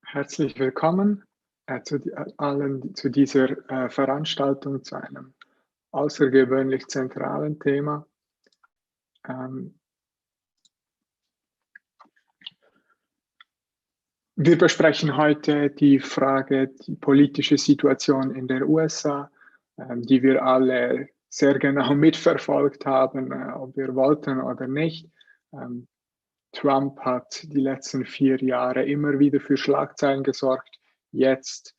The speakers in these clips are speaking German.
Herzlich willkommen allen zu dieser Veranstaltung, zu einem außergewöhnlich zentralen Thema. Wir besprechen heute die Frage, die politische Situation in den USA, die wir alle sehr genau mitverfolgt haben, ob wir wollten oder nicht. Trump hat die letzten 4 Jahre immer wieder für Schlagzeilen gesorgt. Jetzt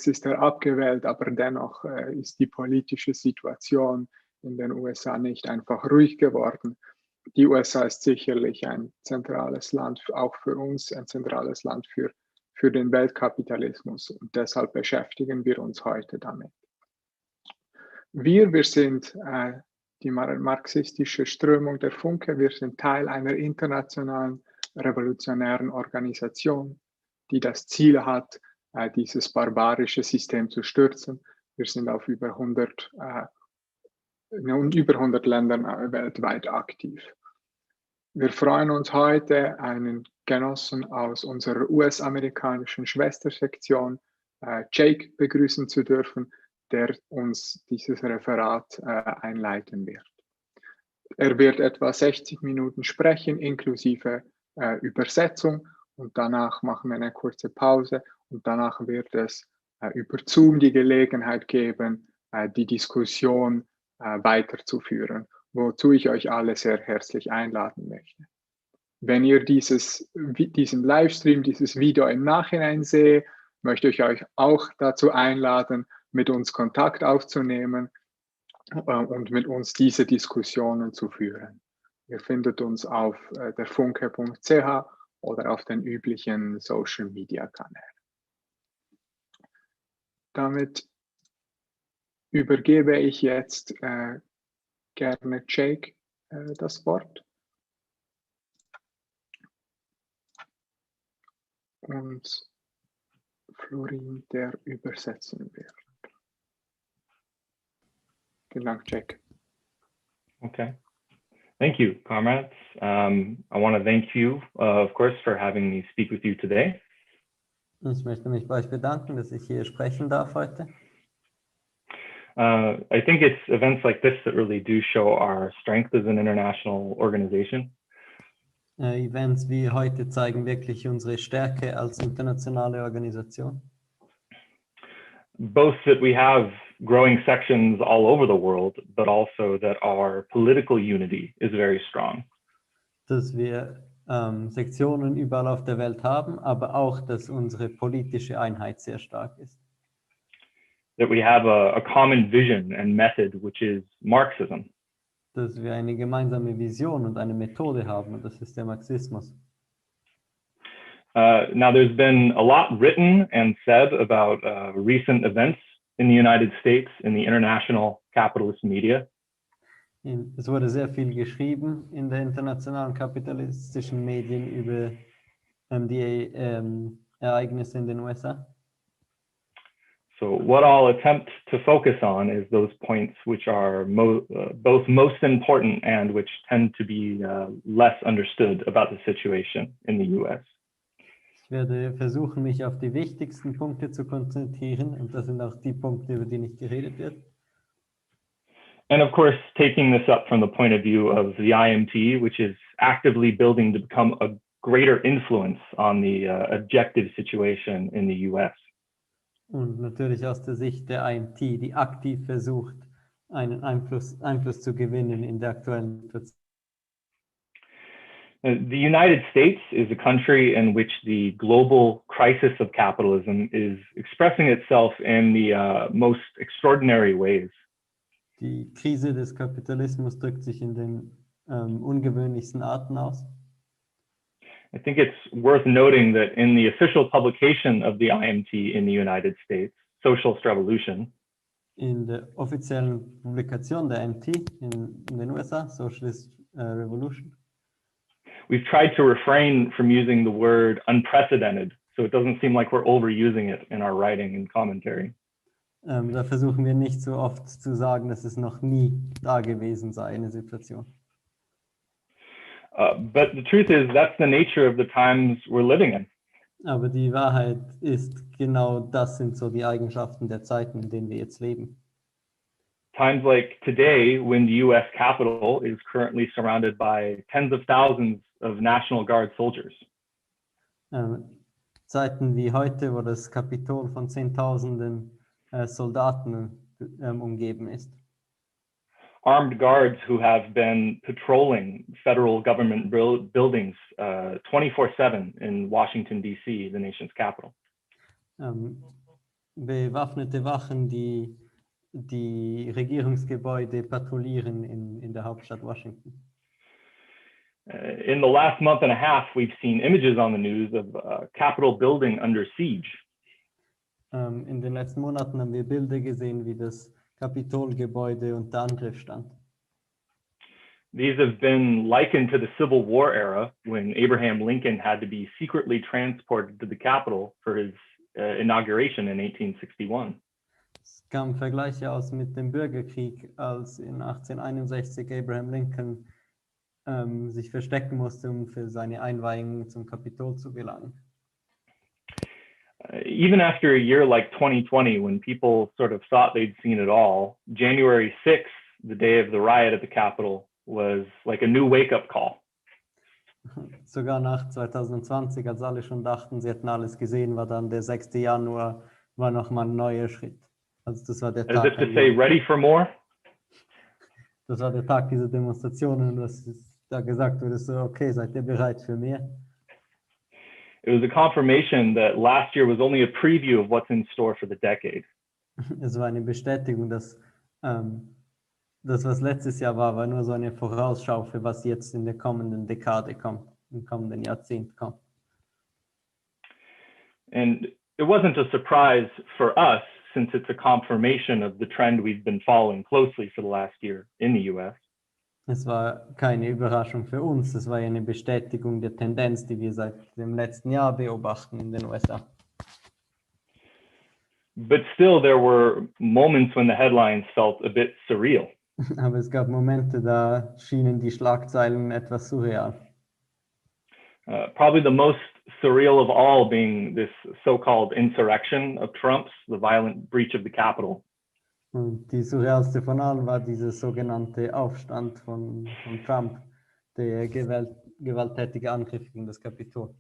ist er abgewählt, aber dennoch ist die politische Situation in den USA nicht einfach ruhig geworden. Die USA ist sicherlich ein zentrales Land, auch für uns ein zentrales Land für den Weltkapitalismus. Und deshalb beschäftigen wir uns heute damit. Wir sind die marxistische Strömung der Funke. Wir sind Teil einer internationalen revolutionären Organisation, die das Ziel hat, dieses barbarische System zu stürzen. Wir sind in über 100 Ländern weltweit aktiv. Wir freuen uns heute, einen Genossen aus unserer US-amerikanischen Schwestersektion, Jake, begrüßen zu dürfen, der uns dieses Referat einleiten wird. Er wird etwa 60 Minuten sprechen, inklusive Übersetzung, und danach machen wir eine kurze Pause und danach wird es über Zoom die Gelegenheit geben, die Diskussion weiterzuführen, wozu ich euch alle sehr herzlich einladen möchte. Wenn ihr diesen Livestream, dieses Video im Nachhinein seht, möchte ich euch auch dazu einladen, mit uns Kontakt aufzunehmen und mit uns diese Diskussionen zu führen. Ihr findet uns auf der funke.ch oder auf den üblichen Social-Media-Kanälen. Damit übergebe ich jetzt gerne Jake das Wort. Und Florin, der übersetzen wird. Vielen Dank, Jake. Okay. Thank you, comrades. I want to thank you, of course, for having me speak with you today. Ich möchte mich bei euch bedanken, dass ich hier sprechen darf heute. I think it's events like this that really do show our strength as an international organization. Events wie heute zeigen wirklich unsere Stärke als internationale Organisation. Both that we have growing sections all over the world, but also that our political unity is very strong. Dass wir Sektionen überall auf der Welt haben, aber auch, dass unsere politische Einheit sehr stark ist. That we have a common vision and method, which is Marxism. Dass wir eine gemeinsame Vision und eine Methode haben, und das ist der Marxismus. Now, there's been a lot written and said about recent events in the United States in the international capitalist media. Es wurde sehr viel geschrieben in den internationalen kapitalistischen Medien über die Ereignisse in den USA. So what I'll attempt to focus on is those points which are both most important and which tend to be less understood about the situation in the US. Ich werde versuchen, mich auf die wichtigsten Punkte zu konzentrieren, und das sind auch die Punkte, über die nicht geredet wird. And of course, taking this up from the point of view of the IMT, which is actively building to become a greater influence on the objective situation in the US. Und natürlich aus der Sicht der IMT, die aktiv versucht, einen Einfluss zu gewinnen in der aktuellen Situation. The United States is a country in which the global crisis of capitalism is expressing itself in the most extraordinary ways. Die Krise des Kapitalismus drückt sich in den ungewöhnlichsten Arten aus. I think it's worth noting that in the official publication of the IMT in the United States, Socialist Revolution, in der offiziellen Publikation der IMT in den USA, Sozialistische Revolution, we've tried to refrain from using the word unprecedented, so it doesn't seem like we're overusing it in our writing and commentary. Da versuchen wir nicht so oft zu sagen, dass es noch nie da gewesen sei, eine Situation. But the truth is, that's the nature of the times we're living in. Aber die Wahrheit ist, genau das sind so die Eigenschaften der Zeiten, in denen wir jetzt leben. Times like today, when the US Capitol is currently surrounded by tens of thousands of National Guard soldiers. Zeiten wie heute, wo das Kapitol von Zehntausenden Soldaten umgeben ist. Armed guards who have been patrolling federal government buildings 24/7 in Washington, D.C., the nation's capital. Bewaffnete Wachen, die Regierungsgebäude patrouillieren in der Hauptstadt Washington. In the last month and a half, we've seen images on the news of a Capitol building under siege. In den letzten Monaten haben wir Bilder gesehen, wie das Kapitolgebäude unter Angriff stand. These have been likened to the Civil War era when Abraham Lincoln had to be secretly transported to the Capitol for his inauguration in 1861. Es kamen Vergleiche aus mit dem Bürgerkrieg, als in 1861 Abraham Lincoln sich verstecken musste, um für seine Einweihung zum Kapitol zu gelangen. Even after a year like 2020, when people sort of thought they'd seen it all, January 6th, the day of the riot at the Capitol, was like a new wake-up call. Sogar nach 2020, als alle schon dachten, sie hätten alles gesehen, war dann der 6. Januar, war nochmal ein neuer Schritt. Also das war der Tag. As if to say, ready for more? Das war der Tag dieser Demonstrationen und das ist da gesagt wurde, so, okay, seid ihr bereit für mehr? It was a confirmation that last year was only a preview of what's in store for the decade. Es war eine Bestätigung, dass das, was letztes Jahr war nur so eine Vorausschau für was jetzt in der kommenden Dekade kommt, im kommenden Jahrzehnt kommt. And it wasn't a surprise for us, since it's a confirmation of the trend we've been following closely for the last year in the US. Es war keine Überraschung für uns, es war eine Bestätigung der Tendenz, die wir seit dem letzten Jahr beobachten in den USA. But still, there were moments when the headlines felt a bit surreal. Aber es gab Momente, da schienen die Schlagzeilen etwas surreal. Probably the most surreal of all being this so-called insurrection of Trump's, the violent breach of the Capitol. Und die surrealste von allen war dieser sogenannte Aufstand von Trump, der gewalttätige Angriff gegen das Kapitol.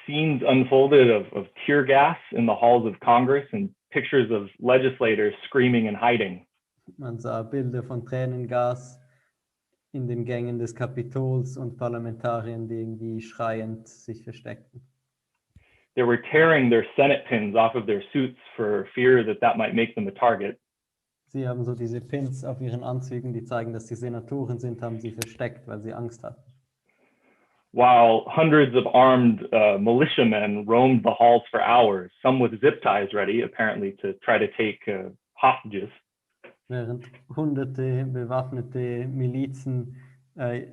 Scenes unfolded of tear gas in the halls of Congress and pictures of legislators screaming and hiding. Man sah Bilder von Tränengas in den Gängen des Kapitols und Parlamentariern, die irgendwie schreiend sich versteckten. They were tearing their Senate pins off of their suits for fear that might make them a target. Sie haben so diese Pins auf ihren Anzügen, die zeigen, dass sie Senatoren sind, haben sie versteckt, weil sie Angst hatten. While hundreds of armed militiamen roamed the halls for hours, some with zip ties ready, apparently to try to take hostages. Während hunderte bewaffnete Milizen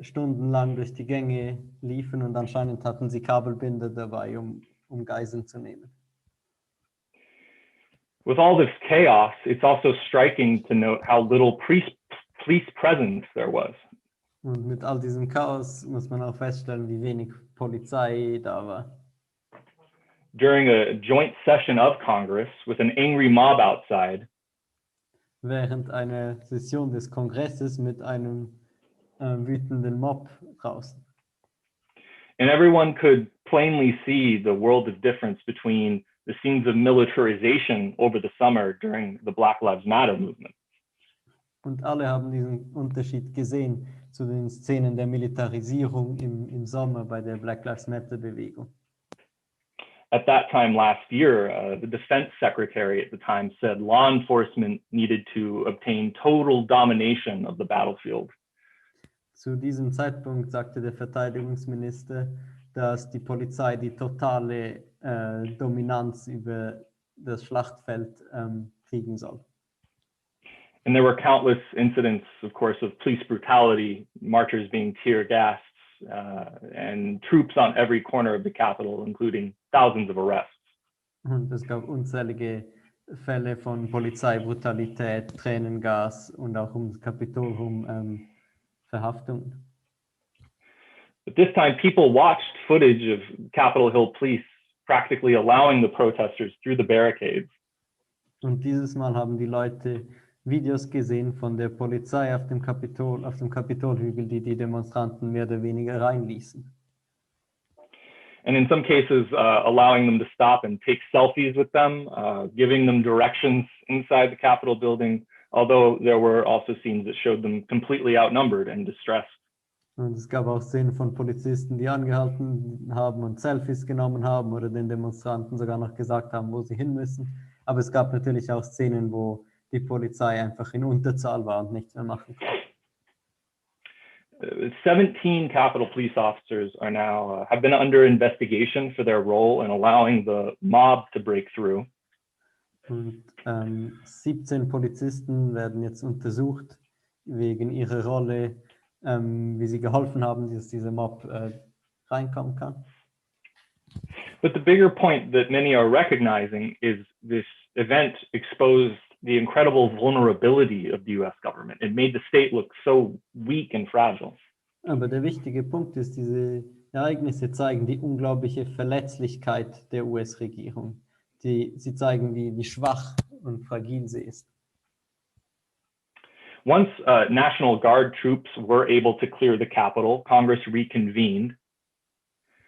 stundenlang durch die Gänge liefen und anscheinend hatten sie Kabelbinder dabei, um Geiseln zu nehmen. With all this chaos, it's also striking to note how little police presence there was. Und mit all diesem Chaos muss man auch feststellen, wie wenig Polizei da war. During a joint session of Congress with an angry mob outside, während einer Session des Kongresses mit einem wütenden Mob draußen. And everyone could plainly see the world of difference between the scenes of militarization over the summer during the Black Lives Matter movement. Und alle haben diesen Unterschied gesehen zu den Szenen der Militarisierung im Sommer bei der Black Lives Matter Bewegung. At that time last year, the defense secretary at the time said law enforcement needed to obtain total domination of the battlefield. Zu diesem Zeitpunkt sagte der Verteidigungsminister, dass die Polizei die totale Dominanz über das Schlachtfeld kriegen soll. And there were countless incidents, of course, of police brutality, marchers being tear gassed, and troops on every corner of the Capitol, including thousands of arrests. Und es gab unzählige Fälle von Polizeibrutalität, Tränengas und auch ums Kapitol rum Verhaftungen. But this time, people watched footage of Capitol Hill police practically allowing the protesters through the barricades. Und dieses Mal haben die Leute Videos gesehen von der Polizei auf dem Kapitolhügel, die die Demonstranten mehr oder weniger reinließen. And in some cases, allowing them to stop and take selfies with them, giving them directions inside the Capitol building, although there were also scenes that showed them completely outnumbered and distressed. Und es gab auch Szenen von Polizisten, die angehalten haben und Selfies genommen haben oder den Demonstranten sogar noch gesagt haben, wo sie hin müssen. Aber es gab natürlich auch Szenen, wo die Polizei einfach in Unterzahl war und nichts mehr machen konnte. 17 Capitol Police officers are now have been under investigation for their role in allowing the mob to break through. Und 17 Polizisten werden jetzt untersucht wegen ihrer Rolle, wie sie geholfen haben, dass dieser Mob reinkommen kann. But the bigger point that many are recognizing is this event exposed the incredible vulnerability of the US government. It made the state look so weak and fragile. Aber der wichtige Punkt ist, diese Ereignisse zeigen die unglaubliche Verletzlichkeit der US-Regierung. Sie zeigen, wie schwach und fragil sie ist. Once National Guard troops were able to clear the Capitol, Congress reconvened.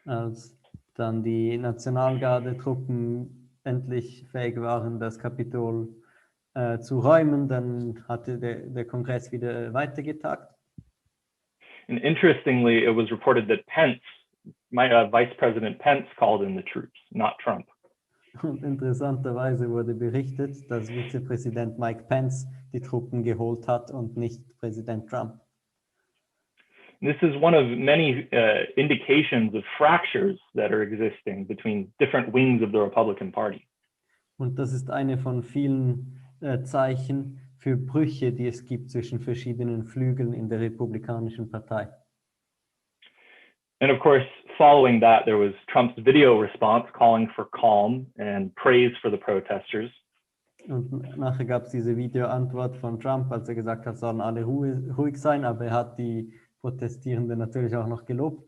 Als dann die Nationalgarde-Truppen endlich fähig waren, das Kapitol zu räumen, dann hatte der Kongress wieder weitergetagt. And interestingly, it was reported that Vice President Pence called in the troops, not Trump. Und interessanterweise wurde berichtet, dass Vizepräsident Mike Pence die Truppen geholt hat und nicht Präsident Trump. This is one of many indications of fractures that are existing between different wings of the Republican Party. Und das ist eine von vielen Zeichen für Brüche, die es gibt zwischen verschiedenen Flügeln in der Republikanischen Partei. And of course, following that, there was Trump's video response calling for calm and praise for the protesters. Und nachher gab es diese Videoantwort von Trump, als er gesagt hat, sollen alle ruhig sein, aber er hat die Protestierenden natürlich auch noch gelobt.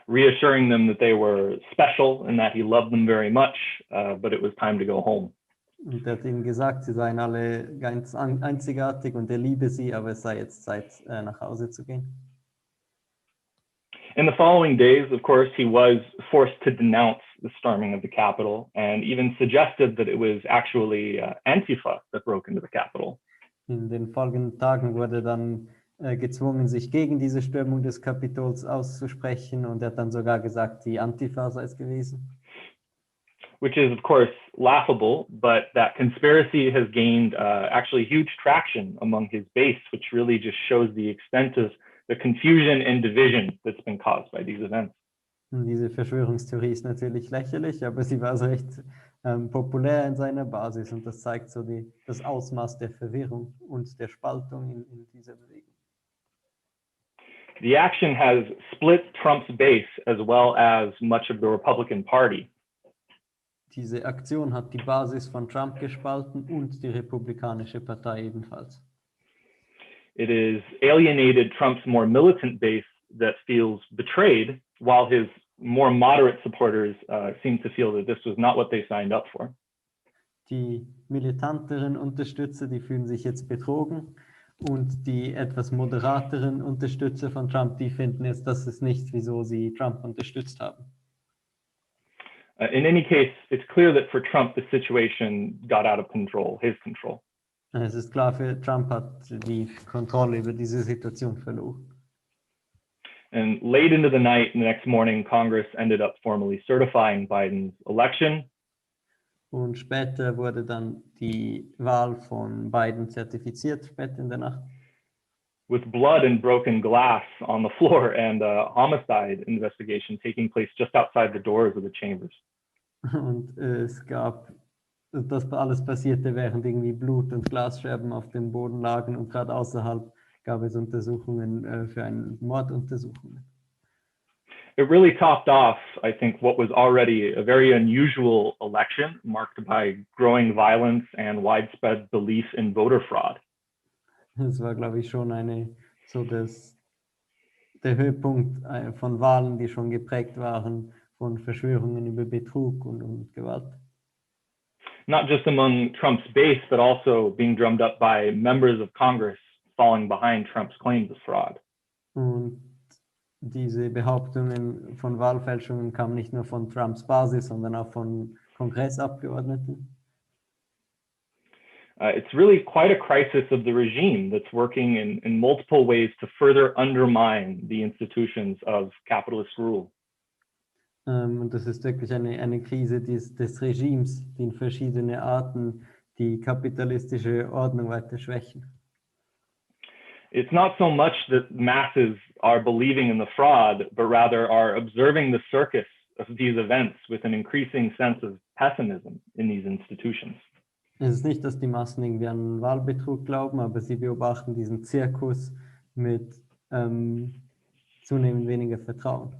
Reassuring them that they were special and that he loved them very much, but it was time to go home. Und er hat ihnen gesagt, sie seien alle ganz einzigartig und er liebe sie, aber es sei jetzt Zeit, nach Hause zu gehen. In the following days, of course, he was forced to denounce the storming of the Capitol and even suggested that it was actually Antifa that broke into the Capitol. In den folgenden Tagen wurde dann gezwungen, sich gegen diese Stürmung des Kapitols auszusprechen und er hat dann sogar gesagt, die Antifa sei es gewesen. Which is, of course, laughable, but that conspiracy has gained actually huge traction among his base, which really just shows the extent of the confusion and division that's been caused by these events. Und diese Verschwörungstheorie ist natürlich lächerlich, aber sie war so recht populär in seiner Basis und das zeigt so das Ausmaß der Verwirrung und der Spaltung in dieser Bewegung. The action has split Trump's base as well as much of the Republican Party. Diese Aktion hat die Basis von Trump gespalten und die Republikanische Partei ebenfalls. It has alienated Trump's more militant base that feels betrayed, while his more moderate supporters seem to feel that this was not what they signed up for. Die militanteren Unterstützer, die fühlen sich jetzt betrogen und die etwas moderateren Unterstützer von Trump, die finden jetzt, das ist nicht, wieso sie Trump unterstützt haben. In any case, it's clear that for Trump, the situation got out of control, his control. Es ist klar, für Trump hat die Kontrolle über diese Situation verloren. And late into the night, the next morning, Congress ended up formally certifying Biden's election. Und später wurde dann die Wahl von Biden zertifiziert, spät in der Nacht. With blood and broken glass on the floor and a homicide investigation taking place just outside the doors of the chambers. Und das alles passierte, während irgendwie Blut und Glasscherben auf dem Boden lagen und gerade außerhalb gab es Untersuchungen für eine Morduntersuchung. It really topped off, I think, what was already a very unusual election marked by growing violence and widespread belief in voter fraud. Es war, glaube ich, schon der Höhepunkt von Wahlen, die schon geprägt waren von Verschwörungen über Betrug und Gewalt. Not just among Trump's base, but also being drummed up by members of Congress falling behind Trump's claims of fraud. Und diese Behauptungen von Wahlfälschungen kamen nicht nur von Trumps Basis, sondern auch von Kongressabgeordneten. It's really quite a crisis of the regime that's working in multiple ways to further undermine the institutions of capitalist rule. Und das ist wirklich eine Krise des Regimes, die in verschiedene Arten die kapitalistische Ordnung weiter schwächen. It's not so much that masses are believing in the fraud, but rather are observing the circus of these events with an increasing sense of pessimism in these institutions. Es ist nicht, dass die Massen irgendwie an Wahlbetrug glauben, aber sie beobachten diesen Zirkus mit zunehmend weniger Vertrauen.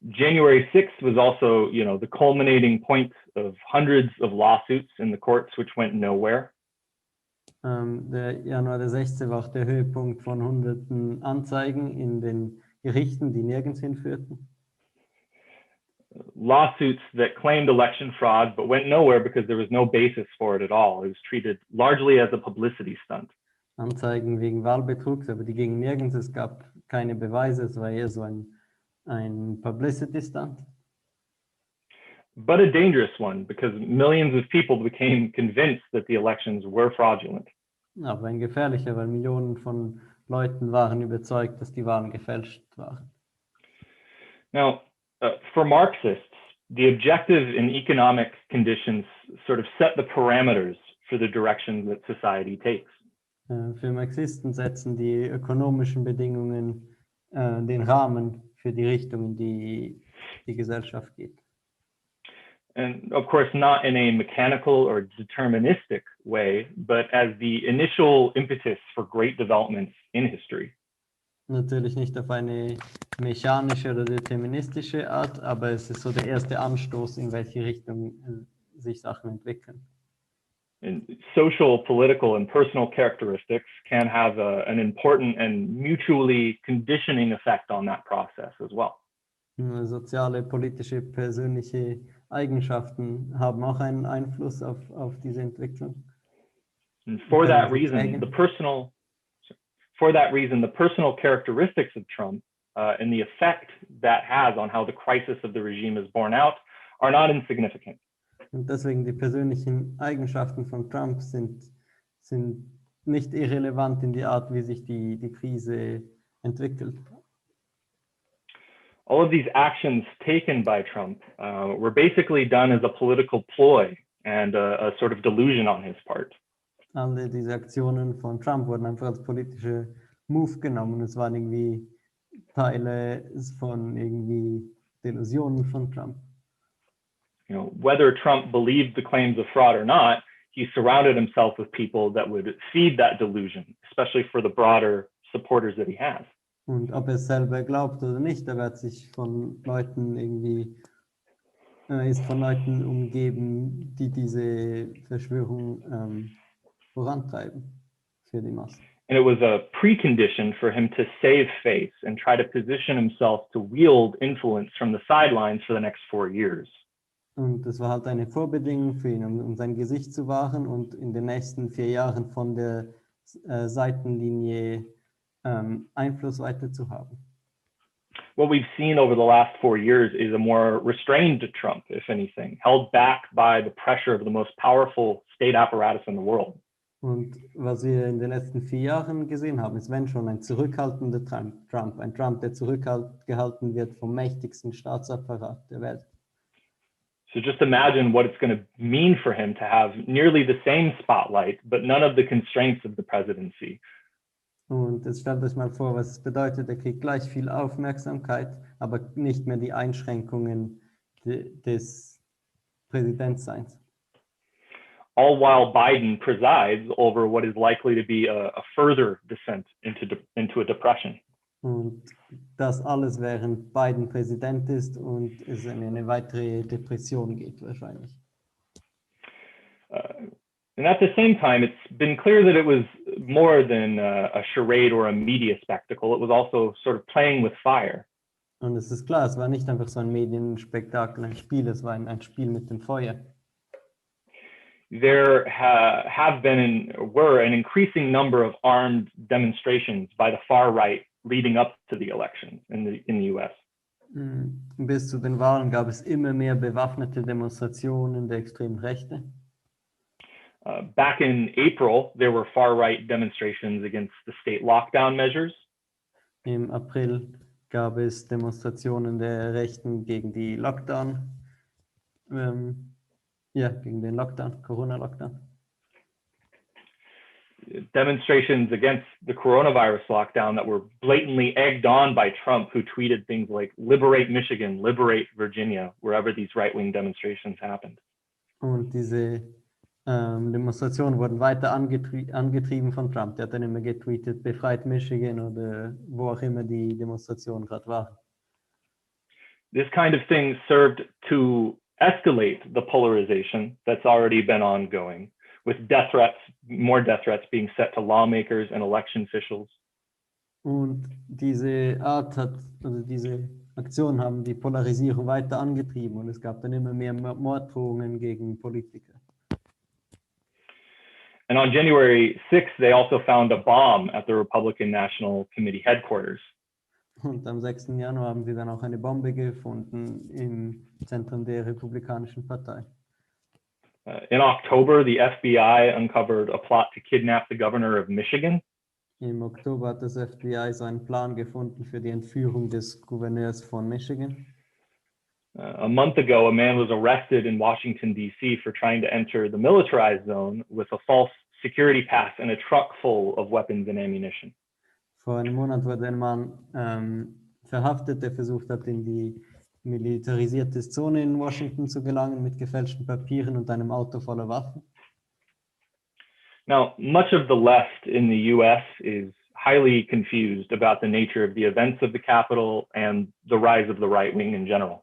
January 6th was also, the culminating point of hundreds of lawsuits in the courts, which went nowhere. Der Januar der 16. war auch der Höhepunkt von hunderten Anzeigen in den Gerichten, die nirgends hinführten. Lawsuits that claimed election fraud but went nowhere because there was no basis for it at all. It was treated largely as a publicity stunt. Anzeigen wegen Wahlbetrugs, aber die gingen nirgends. Es gab keine Beweise, es war eher so ein Publicity Stunt. But a dangerous one because millions of people became convinced that the elections were fraudulent. Aber ein gefährlicher, weil Millionen von Leuten waren überzeugt, dass die Wahlen gefälscht waren. Now, for Marxists, the objective in economic conditions sort of set the parameters for the direction that society takes. Für Marxisten setzen die ökonomischen Bedingungen den Rahmen für die Richtung, in die die Gesellschaft geht. And of course, not in a mechanical or deterministic way, but as the initial impetus for great developments in history. Natürlich nicht auf eine mechanische oder deterministische Art, aber es ist so der erste Anstoß, in welche Richtung sich Sachen entwickeln. And social, political, and personal characteristics can have an important and mutually conditioning effect on that process as well. Soziale, politische, persönliche Eigenschaften haben auch einen Einfluss auf diese Entwicklung. And for that reason, the personal characteristics of Trump and the effect that has on how the crisis of the regime is borne out are not insignificant. Und deswegen die persönlichen Eigenschaften von Trump sind nicht irrelevant in die Art, wie sich die Krise entwickelt. All of these actions taken by Trump were basically done as a political ploy and a sort of delusion on his part. Alle diese Aktionen von Trump wurden einfach als politische Move genommen. Es waren irgendwie Teile von irgendwie Delusionen von Trump. Whether Trump believed the claims of fraud or not, he surrounded himself with people that would feed that delusion, especially for the broader supporters that he has. Und ob er es selber glaubt oder nicht, er wird sich von Leuten ist von Leuten umgeben, die diese Verschwörung vorantreiben für die Massen. And it was a precondition for him to save face and try to position himself to wield influence from the sidelines for the next 4 years. Und das war halt eine Vorbedingung für ihn, um sein Gesicht zu wahren und in den nächsten 4 Jahren von der Seitenlinie Einfluss weiter zu haben. What we've seen over the last 4 years is a more restrained Trump, if anything, held back by the pressure of the most powerful state apparatus in the world. Und was wir in den letzten 4 Jahren gesehen haben, ist, wenn schon ein zurückhaltender Trump, ein Trump, der zurückgehalten wird vom mächtigsten Staatsapparat der Welt. So just imagine what it's going to mean for him to have nearly the same spotlight, but none of the constraints of the presidency. Und jetzt stellt euch mal vor, was es bedeutet, er kriegt gleich viel Aufmerksamkeit, aber nicht mehr die Einschränkungen des Präsidentseins. All while Biden presides over what is likely to be a further descent into a depression. Und das alles, während Biden Präsident ist und es in eine weitere Depression geht wahrscheinlich. And at the same time, it's been clear that it was more than a charade or a media spectacle. It was also sort of playing with fire. Und es ist klar, es war nicht einfach so ein Medienspektakel, ein Spiel, es war ein Spiel mit dem Feuer. There have been and were an increasing number of armed demonstrations by the far right leading up to the elections in the US. Bis zu den Wahlen gab es immer mehr bewaffnete Demonstrationen der extremen Rechte. Back in April, there were far-right demonstrations against the state lockdown measures. Im April gab es Demonstrationen der Rechten gegen die Lockdown, gegen den Lockdown, Corona-Lockdown. Demonstrations against the coronavirus lockdown that were blatantly egged on by Trump, who tweeted things like "Liberate Michigan, liberate Virginia," wherever these right-wing demonstrations happened. Und diese Demonstrationen wurden weiter angetrieben von Trump. Der hat dann immer getweetet, befreit Michigan oder wo auch immer die Demonstrationen gerade waren. This kind of thing served to escalate the polarization that's already been ongoing, with death threats, more death threats being set to lawmakers and election officials. Und diese Aktionen haben die Polarisierung weiter angetrieben und es gab dann immer mehr Morddrohungen gegen Politiker. And on January 6th, they also found a bomb at the Republican National Committee headquarters. Und am 6. Januar haben sie dann auch eine Bombe gefunden im Zentrum der Republikanischen Partei. In October, the FBI uncovered a plot to kidnap the governor of Michigan. Im Oktober hat das FBI so einen Plan gefunden für die Entführung des Gouverneurs von Michigan. A month ago, a man was arrested in Washington, D.C. for trying to enter the militarized zone with a false security pass and a truck full of weapons and ammunition. Vor einem Monat wurde ein Mann verhaftet, der versucht hat, in die militarisierte Zone in Washington zu gelangen mit gefälschten Papieren und einem Auto voller Waffen. Now, much of the left in the US is highly confused about the nature of the events of the Capitol and the rise of the right wing in general.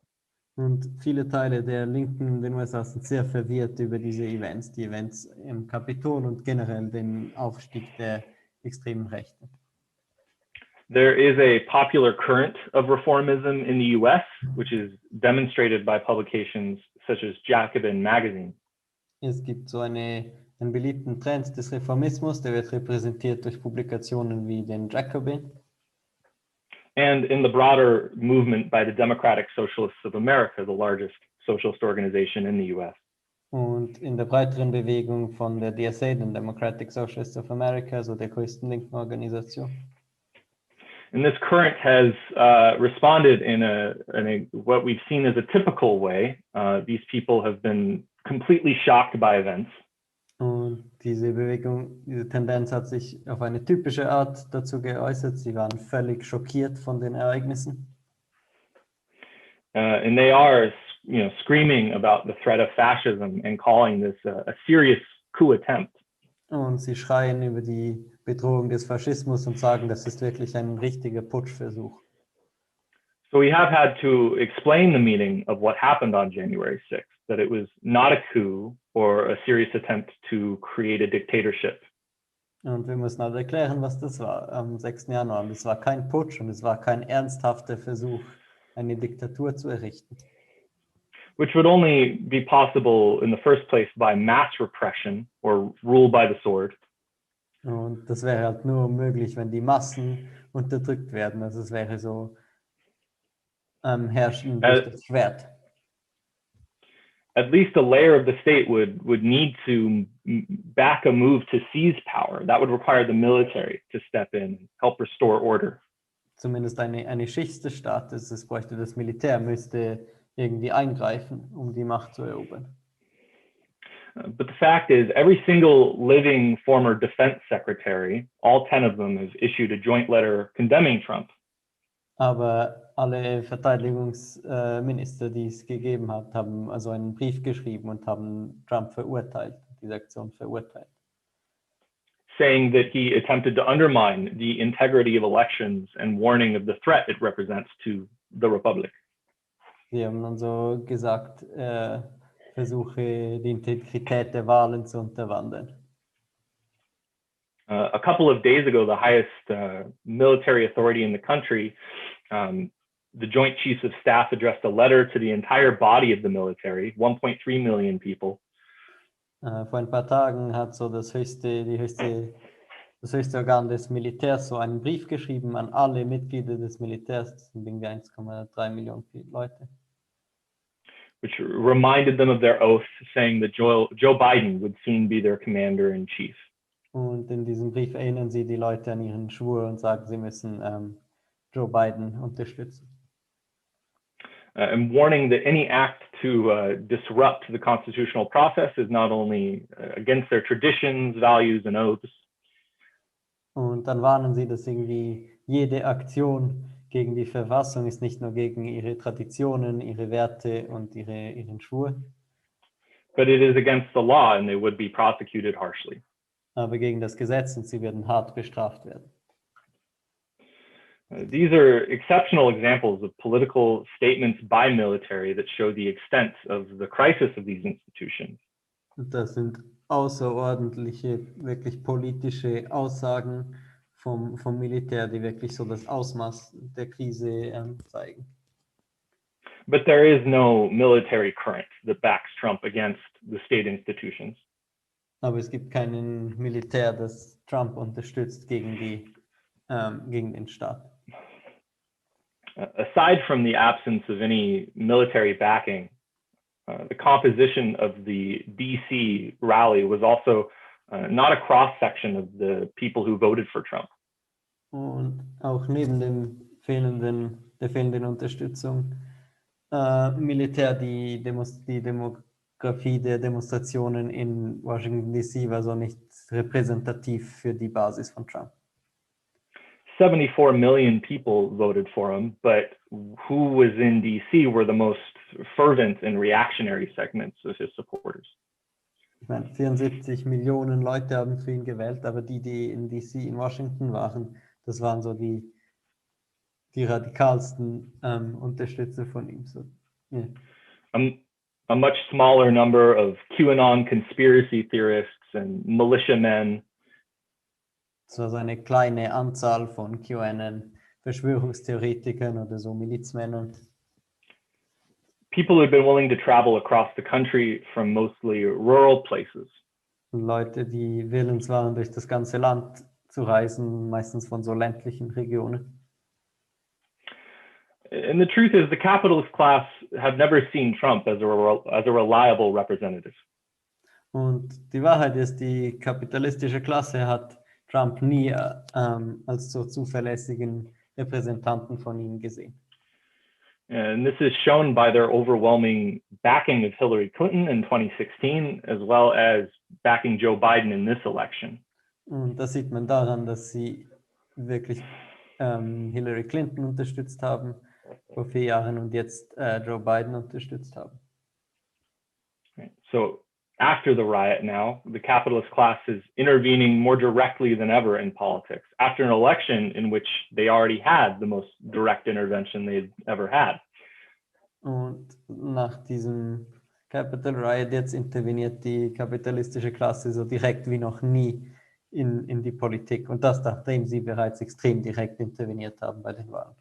Und viele Teile der Linken in den USA sind sehr verwirrt über diese Events, die Events im Kapitol und generell den Aufstieg der extremen Rechten. There is a popular current of reformism in the US, which is demonstrated by publications such as Jacobin magazine. Es gibt so einen beliebten Trend des Reformismus, der wird repräsentiert durch Publikationen wie den Jacobin. And in the broader movement by the Democratic Socialists of America, the largest socialist organization in the US. Und in der breiteren Bewegung von der DSA, den Democratic Socialists of America, also der größten linken Organisation. And this current has responded in what we've seen as a typical way. These people have been completely shocked by events. Und diese Bewegung, diese Tendenz hat sich auf eine typische Art dazu geäußert. Sie waren völlig schockiert von den Ereignissen. And they are, screaming about the threat of fascism and calling this a serious coup attempt. Und sie schreien über die Bedrohung des Faschismus und sagen, das ist wirklich ein richtiger Putschversuch. So we have had to explain the meaning of what happened on January 6th, that it was not a coup or a serious attempt to create a dictatorship. Und wir müssen halt erklären, was das war am 6. Januar. Und es war kein Putsch und es war kein ernsthafter Versuch, eine Diktatur zu errichten. Which would only be possible in the first place by mass repression or rule by the sword. Und das wäre halt nur möglich, wenn die Massen unterdrückt werden. Also es wäre so herrschen durch das Schwert. At least a layer of the state would need to back a move to seize power. That would require the military to step in and help restore order. Zumindest eine Schicht des Staates, es bräuchte das Militär, müsste irgendwie eingreifen, um die Macht zu erobern. But the fact is, every single living former defense secretary, all 10 of them, has issued a joint letter condemning Trump. Aber alle Verteidigungsminister, die es gegeben hat, haben also einen Brief geschrieben und haben Trump verurteilt, diese Aktion verurteilt. Saying that he attempted to undermine the integrity of elections and warning of the threat it represents to the Republic. Sie haben dann so gesagt, versuche die Integrität der Wahlen zu unterwandern. A couple of days ago, the highest military authority in the country, the Joint Chiefs of Staff, addressed a letter to the entire body of the military, 1.3 million people. Vor ein paar Tagen hat so das höchste Organ des Militärs so einen Brief geschrieben an alle Mitglieder des Militärs, das sind irgendwie 1,3 Millionen Leute. Which reminded them of their oath, saying that Joe Biden would soon be their commander-in-chief. Und in diesem Brief erinnern sie die Leute an ihren Schwur und sagen, sie müssen Joe Biden unterstützen. And warning that any act to disrupt the constitutional process is not only against their traditions, values, and oaths. Und dann warnen sie, dass irgendwie jede Aktion gegen die Verfassung ist nicht nur gegen ihre Traditionen, ihre Werte und ihren Schwur. But it is against the law and they would be prosecuted harshly. Aber gegen das Gesetz und sie werden hart bestraft werden. These are exceptional examples of political statements by military that show the extent of the crisis of these institutions. Und das sind außerordentliche, wirklich politische Aussagen vom Militär, die wirklich so das Ausmaß der Krise zeigen. But there is no military current that backs Trump against the state institutions. Aber es gibt keinen Militär, das Trump unterstützt gegen den Staat. Aside from the absence of any military backing, the composition of the DC rally was also not a cross-section of the people who voted for Trump. Und auch neben der fehlenden Unterstützung Militär, die Demografie der Demonstrationen in Washington DC war so nicht repräsentativ für die Basis von Trump. 74 million people voted for him, but who was in DC were the most fervent and reactionary segments of his supporters. Ich meine, 74 Millionen Leute haben für ihn gewählt, aber die in DC in Washington waren, das waren so die radikalsten Unterstützer von ihm. So, yeah. A much smaller number of QAnon conspiracy theorists and militiamen. Es war so eine kleine Anzahl von QAnon Verschwörungstheoretikern oder so Milizmännern. People who had been willing to travel across the country from mostly rural places. Leute, die willens waren, durch das ganze Land zu reisen, meistens von so ländlichen Regionen. And the truth is, the capitalist class have never seen Trump as a reliable representative. Und die Wahrheit ist, die kapitalistische Klasse hat Trump nie als so zuverlässigen Repräsentanten von ihnen gesehen. And this is shown by their overwhelming backing of Hillary Clinton in 2016, as well as backing Joe Biden in this election. Und das sieht man daran, dass sie wirklich Hillary Clinton unterstützt haben vor 4 Jahren und jetzt Joe Biden unterstützt haben. So after the riot now, the capitalist class is intervening more directly than ever in politics, after an election in which they already had the most direct intervention they'd ever had. Und nach diesem Capital Riot jetzt interveniert die kapitalistische Klasse so direkt wie noch nie in die Politik. Und das, nachdem sie bereits extrem direkt interveniert haben bei den Wahlen.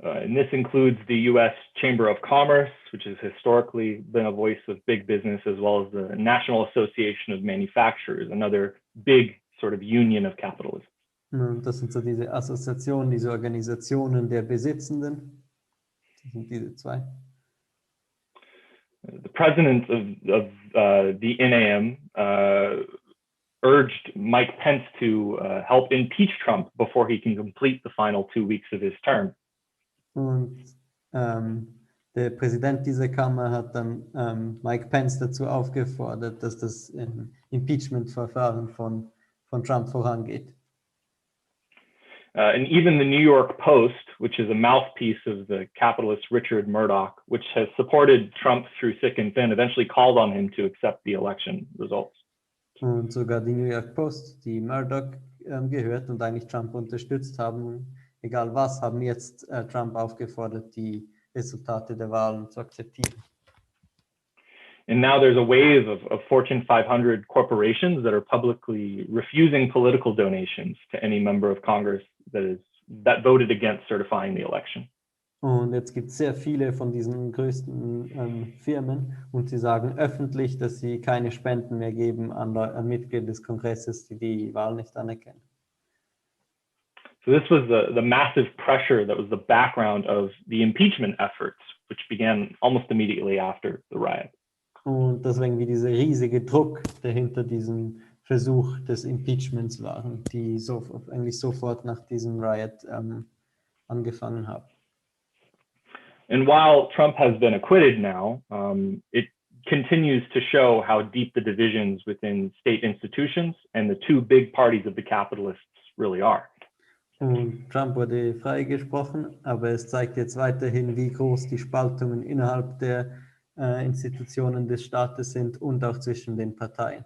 And this includes the US Chamber of Commerce, which has historically been a voice of big business, as well as the National Association of Manufacturers, another big sort of union of capitalism. Und das sind so diese Assoziationen, diese Organisationen der Besitzenden. Das sind diese zwei. The president of the NAM urged Mike Pence to help impeach Trump before he can complete the final 2 weeks of his term. Und der Präsident dieser Kammer hat dann Mike Pence dazu aufgefordert, dass das Impeachment-Verfahren von Trump vorangeht. And even the New York Post, which is a mouthpiece of the capitalist Richard Murdoch, which has supported Trump through thick and thin, eventually called on him to accept the election results. Und sogar die New York Post, die Murdoch gehört und eigentlich Trump unterstützt haben, egal was, haben jetzt Trump aufgefordert, die Resultate der Wahlen zu akzeptieren. And now there's a wave of Fortune 500 corporations that are publicly refusing political donations to any member of Congress that voted against certifying the election. Und jetzt gibt es sehr viele von diesen größten Firmen und sie sagen öffentlich, dass sie keine Spenden mehr geben an Mitglieder des Kongresses, die die Wahl nicht anerkennen. So this was the massive pressure that was the background of the impeachment efforts, which began almost immediately after the riot. Und deswegen wie dieser riesige Druck, der hinter diesem Versuch des Impeachments waren, die eigentlich sofort nach diesem Riot angefangen haben. And while Trump has been acquitted now, it continues to show how deep the divisions within state institutions and the two big parties of the capitalists really are. Und Trump wurde freigesprochen, aber es zeigt jetzt weiterhin, wie groß die Spaltungen innerhalb der Institutionen des Staates sind und auch zwischen den Parteien.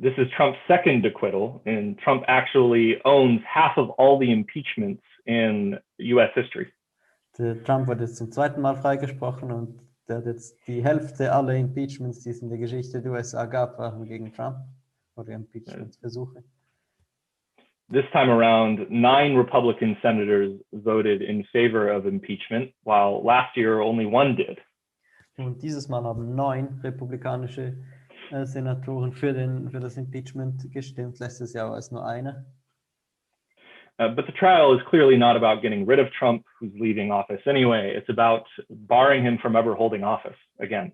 This is Trump's second acquittal, and Trump actually owns half of all the impeachments in US history. Der Trump wurde jetzt zum zweiten Mal freigesprochen und der hat jetzt die Hälfte aller Impeachments, die es in der Geschichte der USA gab, waren gegen Trump oder Impeachment-Versuche. This time around, 9 Republican senators voted in favor of impeachment, while last year only 1 did. Und dieses Mal haben 9 republikanische Senatoren für das Impeachment gestimmt. Letztes Jahr war es nur einer. But the trial is clearly not about getting rid of Trump, who's leaving office anyway. It's about barring him from ever holding office again.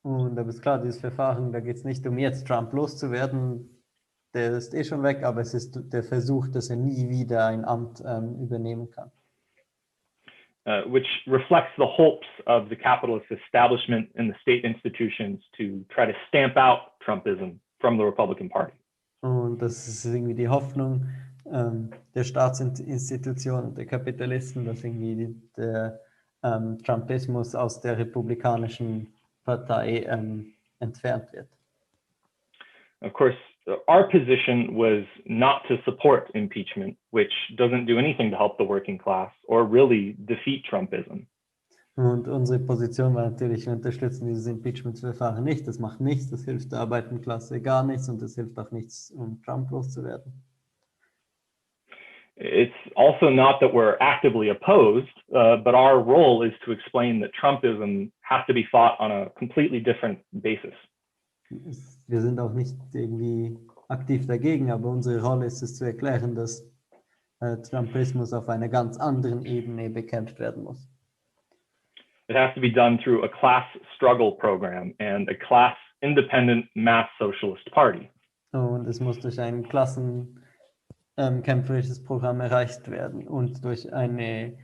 Und aber ist klar, dieses Verfahren, da geht es nicht um jetzt Trump loszuwerden. Der ist eh schon weg, aber es ist der Versuch, dass er nie wieder ein Amt übernehmen kann. Which reflects the hopes of the capitalist establishment and the state institutions to try to stamp out Trumpism from the Republican Party. Und das ist irgendwie die Hoffnung der Staatsinstitutionen, der Kapitalisten, dass irgendwie der Trumpismus aus der Republikanischen Partei entfernt wird. Of course, our position was not to support impeachment, which doesn't do anything to help the working class or really defeat Trumpism. Und unsere Position war natürlich, wir unterstützen dieses Impeachment-Verfahren nicht. Das macht nichts, das hilft der Arbeiterklasse gar nichts und das hilft auch nichts, um Trump loszuwerden. It's also not that we're actively opposed, but our role is to explain that Trumpism has to be fought on a completely different basis. Wir sind auch nicht irgendwie aktiv dagegen, aber unsere Rolle ist es zu erklären, dass Trumpismus auf einer ganz anderen Ebene bekämpft werden muss. It has to be done through a class struggle program and a class-independent mass socialist party. Und es muss durch ein klassenkämpferisches Programm erreicht werden und durch eine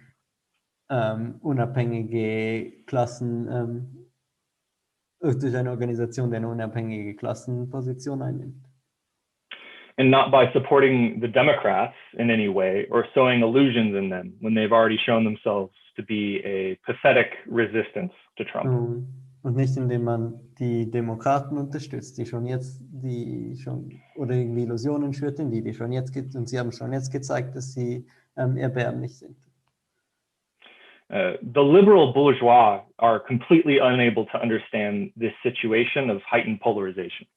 unabhängige durch eine Organisation, die eine unabhängige Klassenposition einnimmt. And not by supporting the Democrats in any way or sowing illusions in them when they've already shown themselves to be a pathetic resistance to Trump. Und nicht indem man die Demokraten unterstützt, die schon oder irgendwie Illusionen schürt in die schon jetzt gibt, und sie haben schon jetzt gezeigt, dass sie erbärmlich sind. The liberal bourgeois are completely unable to understand this situation of heightened polarization.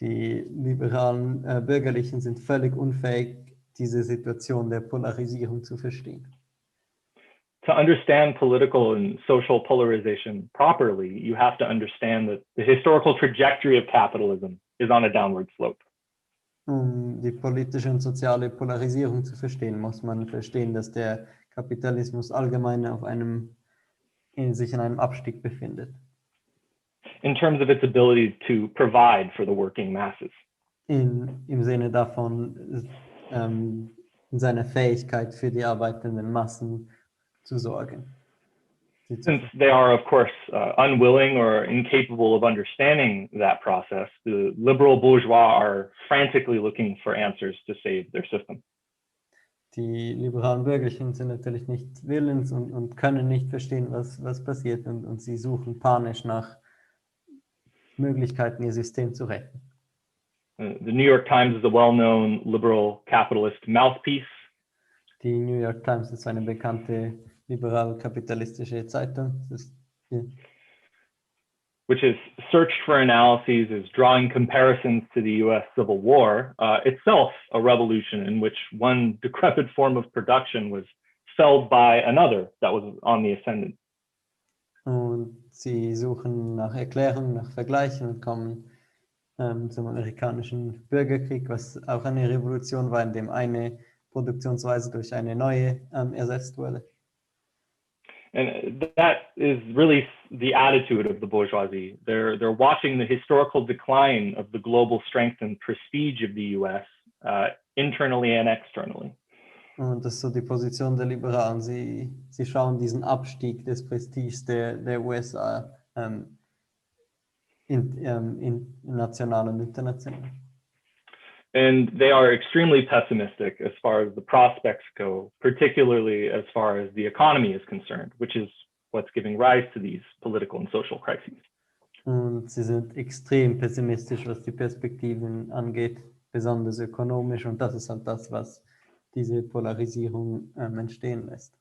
Die liberalen Bürgerlichen sind völlig unfähig, diese Situation der Polarisierung zu verstehen. To understand political and social polarization properly, you have to understand that the historical trajectory of capitalism is on a downward slope. Um die politische und soziale Polarisierung zu verstehen, muss man verstehen, dass der Kapitalismus allgemein sich in einem Abstieg befindet. In terms of its ability to provide for the working masses. Im Sinne davon, in seiner Fähigkeit für die arbeitenden Massen zu sorgen. Since they are, of course, unwilling or incapable of understanding that process, the liberal bourgeois are frantically looking for answers to save their system. Die liberalen Bürgerlichen sind natürlich nicht willens und können nicht verstehen, was passiert, und sie suchen panisch nach Möglichkeiten, ihr System zu retten. The New York Times is a well-known liberal capitalist mouthpiece. Die New York Times ist eine bekannte liberal-kapitalistische Zeitung. which is searched for analyses, is drawing comparisons to the US Civil War, itself a revolution in which one decrepit form of production was felled by another that was on the ascendant. Und sie suchen nach Erklärungen, nach Vergleichen und kommen zum amerikanischen Bürgerkrieg, was auch eine Revolution war, in dem eine Produktionsweise durch eine neue ersetzt wurde. And that is really the attitude of the bourgeoisie. They're watching the historical decline of the global strength and prestige of the US, internally and externally. Und das ist so die Position der Liberalen. Sie schauen diesen Abstieg des Prestiges der USA national und international. And they are extremely pessimistic as far as the prospects go, particularly as far as the economy is concerned, which is what's giving rise to these political and social crises. Und sie sind extrem pessimistisch, was die Perspektiven angeht, besonders ökonomisch. Und das ist halt das, was diese Polarisierung entstehen lässt.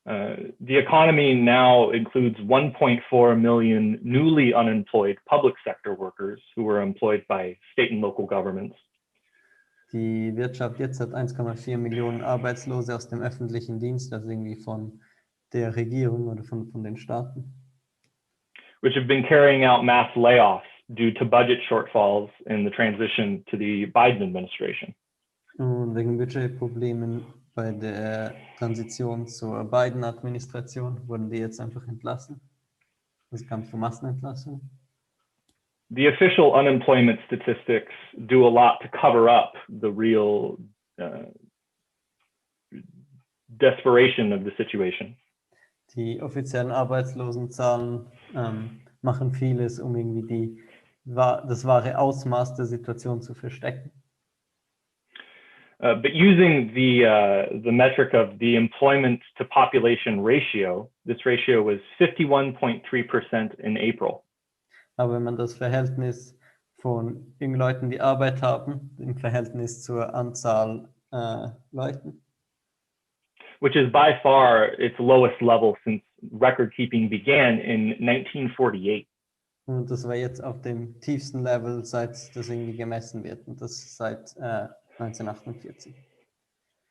The economy now includes 1.4 million newly unemployed public sector workers who were employed by state and local governments. Die Wirtschaft jetzt hat 1,4 Millionen Arbeitslose aus dem öffentlichen Dienst, also irgendwie von der Regierung oder von den Staaten. Which have been carrying out mass layoffs due to budget shortfalls in the transition to the Biden administration. Und wegen Budgetproblemen bei der Transition zur Biden-Administration wurden die jetzt einfach entlassen. Es kam zu Massenentlassungen. The official unemployment statistics do a lot to cover up the real desperation of the situation. Die offiziellen Arbeitslosenzahlen machen vieles, um irgendwie das wahre Ausmaß der Situation zu verstecken. But using the metric of the employment to population ratio, this ratio was 51.3% in April. Aber wenn man das Verhältnis von den Leuten, die Arbeit haben, im Verhältnis zur Anzahl Leuten, which is by far its lowest level since record keeping began in 1948. Und das war jetzt auf dem tiefsten Level, seit das irgendwie gemessen wird. Und das seit 1948.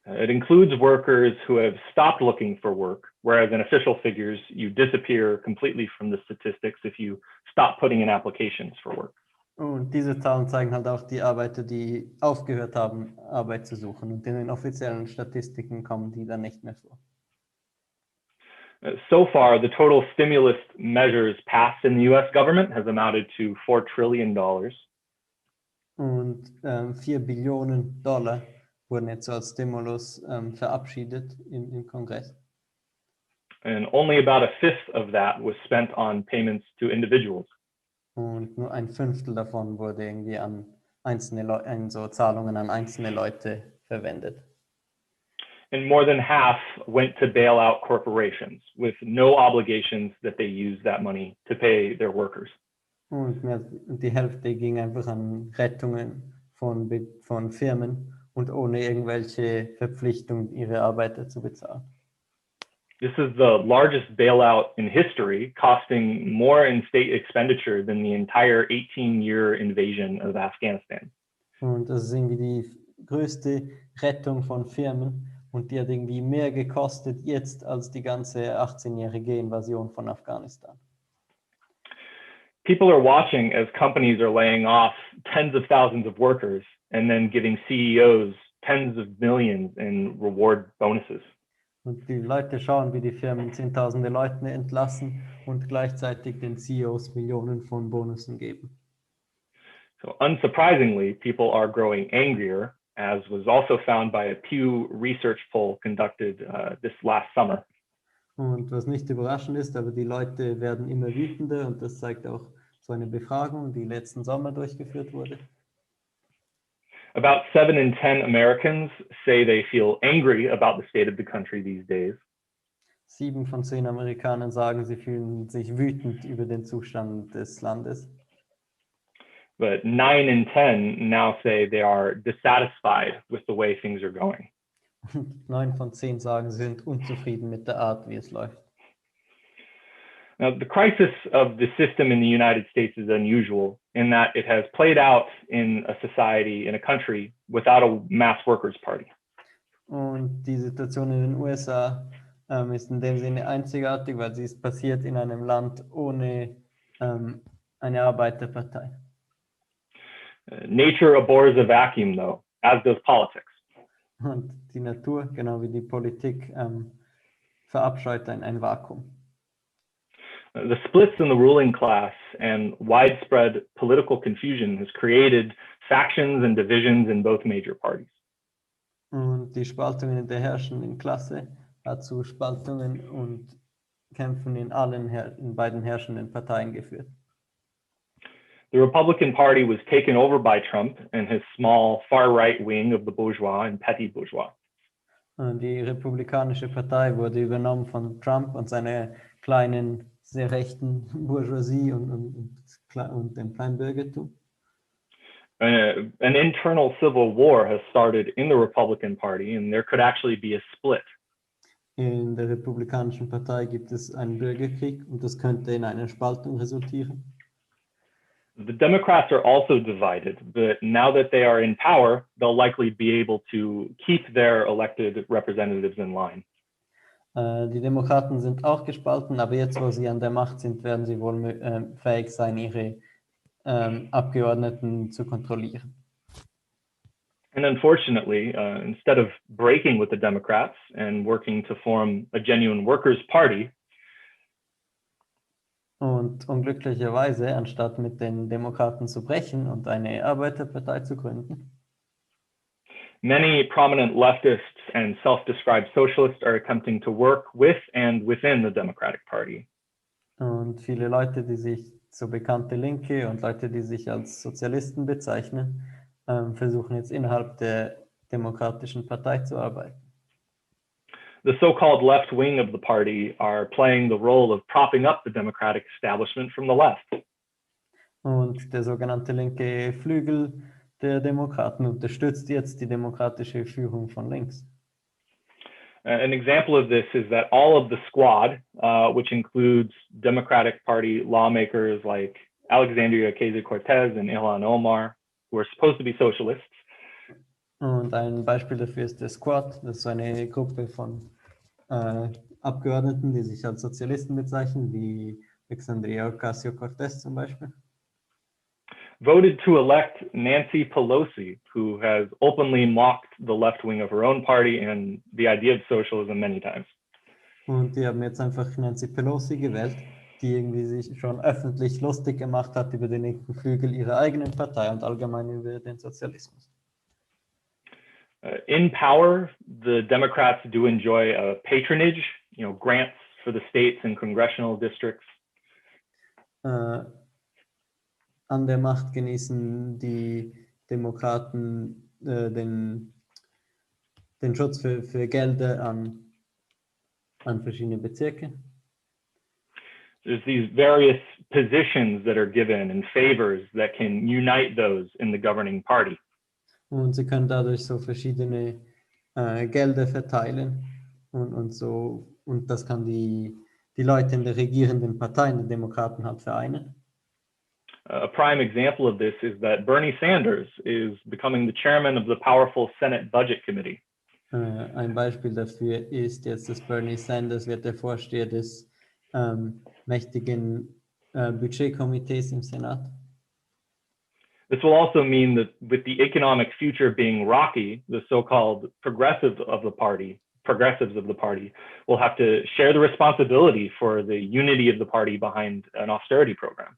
It includes workers who have stopped looking for work, whereas in official figures, you disappear completely from the statistics if you stop putting in applications for work. Und diese Zahlen zeigen halt auch die Arbeiter, die aufgehört haben, Arbeit zu suchen. Und in den offiziellen Statistiken kommen die dann nicht mehr vor. So far, the total stimulus measures passed in the US government has amounted to $4 trillion. Und 4 Billionen Dollar wurden jetzt so als Stimulus verabschiedet im Kongress. And only about a fifth of that was spent on payments to individuals. Und nur ein Fünftel davon wurde irgendwie an so Zahlungen an einzelne Leute verwendet. And more than half went to bail out corporations with no obligations that they use that money to pay their workers. Und die Hälfte ging einfach an Rettungen von Firmen und ohne irgendwelche Verpflichtung, ihre Arbeiter zu bezahlen. This is the largest bailout in history, costing more in state expenditure than the entire 18-year invasion of Afghanistan. Und das ist irgendwie die größte Rettung von Firmen und die hat irgendwie mehr gekostet jetzt als die ganze 18-jährige Invasion von Afghanistan. People are watching as companies are laying off tens of thousands of workers and then giving CEOs tens of millions in reward bonuses. Und die Leute schauen, wie die Firmen zehntausende Leute entlassen und gleichzeitig den CEOs Millionen von Bonussen geben. So unsurprisingly, people are growing angrier, as was also found by a Pew Research poll conducted this last summer. Und was nicht überraschend ist, aber die Leute werden immer wütender und das zeigt auch so eine Befragung, die letzten Sommer durchgeführt wurde. About 7 in 10 Americans say they feel angry about the state of the country these days. 7 von 10 Amerikanern sagen, sie fühlen sich wütend über den Zustand des Landes. But 9 in 10 now say they are dissatisfied with the way things are going. 9 von 10 sagen, sie sind unzufrieden mit der Art, wie es läuft. Now, the crisis of the system in the United States is unusual in that it has played out in a society, in a country, without a mass workers' party. Und die Situation in den USA ist in dem Sinne einzigartig, weil sie ist passiert in einem Land ohne eine Arbeiterpartei. Nature abhors a vacuum, though, as does politics. Und die Natur, genau wie die Politik, verabscheut ein Vakuum. The splits in the ruling class and widespread political confusion has created factions and divisions in both major parties. Und die Spaltungen in der herrschenden Klasse hat zu Spaltungen und Kämpfen in beiden herrschenden Parteien geführt. The Republican Party was taken over by Trump and his small far-right wing of the bourgeois and petty bourgeois. Und die Republikanische Partei wurde übernommen von Trump und seiner kleinen, sehr rechten Bourgeoisie und dem Kleinbürgertum. An internal civil war has started in the Republican Party, and there could actually be a split. In der Republikanischen Partei gibt es einen Bürgerkrieg und das könnte in einer Spaltung resultieren. The Democrats are also divided, but now that they are in power, they'll likely be able to keep their elected representatives in line. Die Demokraten sind auch gespalten, aber jetzt, wo sie an der Macht sind, werden sie wohl fähig sein, ihre Abgeordneten zu kontrollieren. And unfortunately, instead of breaking with the Democrats and working to form a genuine workers' party, und unglücklicherweise, anstatt mit den Demokraten zu brechen und eine Arbeiterpartei zu gründen, many prominent leftists and self-described socialists are attempting to work with and within the Democratic Party. Und viele Leute, die sich so bekannte Linke und Leute, die sich als Sozialisten bezeichnen, versuchen jetzt innerhalb der Demokratischen Partei zu arbeiten. The so-called left wing of the party are playing the role of propping up the Democratic establishment from the left. Und der sogenannte linke Flügel der Demokraten unterstützt jetzt die demokratische Führung von links. An example of this is that all of the squad, which includes Democratic Party lawmakers like Alexandria Ocasio-Cortez and Ilhan Omar, who are supposed to be socialists. Und ein Beispiel dafür ist der Squad, das ist so eine Gruppe von Abgeordneten, die sich als Sozialisten bezeichnen, wie Alexandria Ocasio-Cortez zum Beispiel. Voted to elect Nancy Pelosi, who has openly mocked the left wing of her own party and the idea of socialism many times. Und die haben jetzt einfach Nancy Pelosi gewählt, die irgendwie sich schon öffentlich lustig gemacht hat über den linken Flügel ihrer eigenen Partei und allgemein über den Sozialismus. In power, the Democrats do enjoy a patronage, grants for the states and congressional districts. An der Macht genießen die Demokraten den Schutz für Gelder an verschiedene Bezirke. There's these various positions that are given and favors that can unite those in the governing party. Und sie können dadurch so verschiedene Gelder verteilen und das kann die Leute in der regierenden Partei, in den Demokraten halt vereinen. A prime example of this is that Bernie Sanders is becoming the chairman of the powerful Senate Budget Committee. Ein Beispiel dafür ist jetzt, dass Bernie Sanders wird der Vorsteher des mächtigen Budgetkomitees im Senat. This will also mean that with the economic future being rocky, the so-called progressives of the party will have to share the responsibility for the unity of the party behind an austerity program.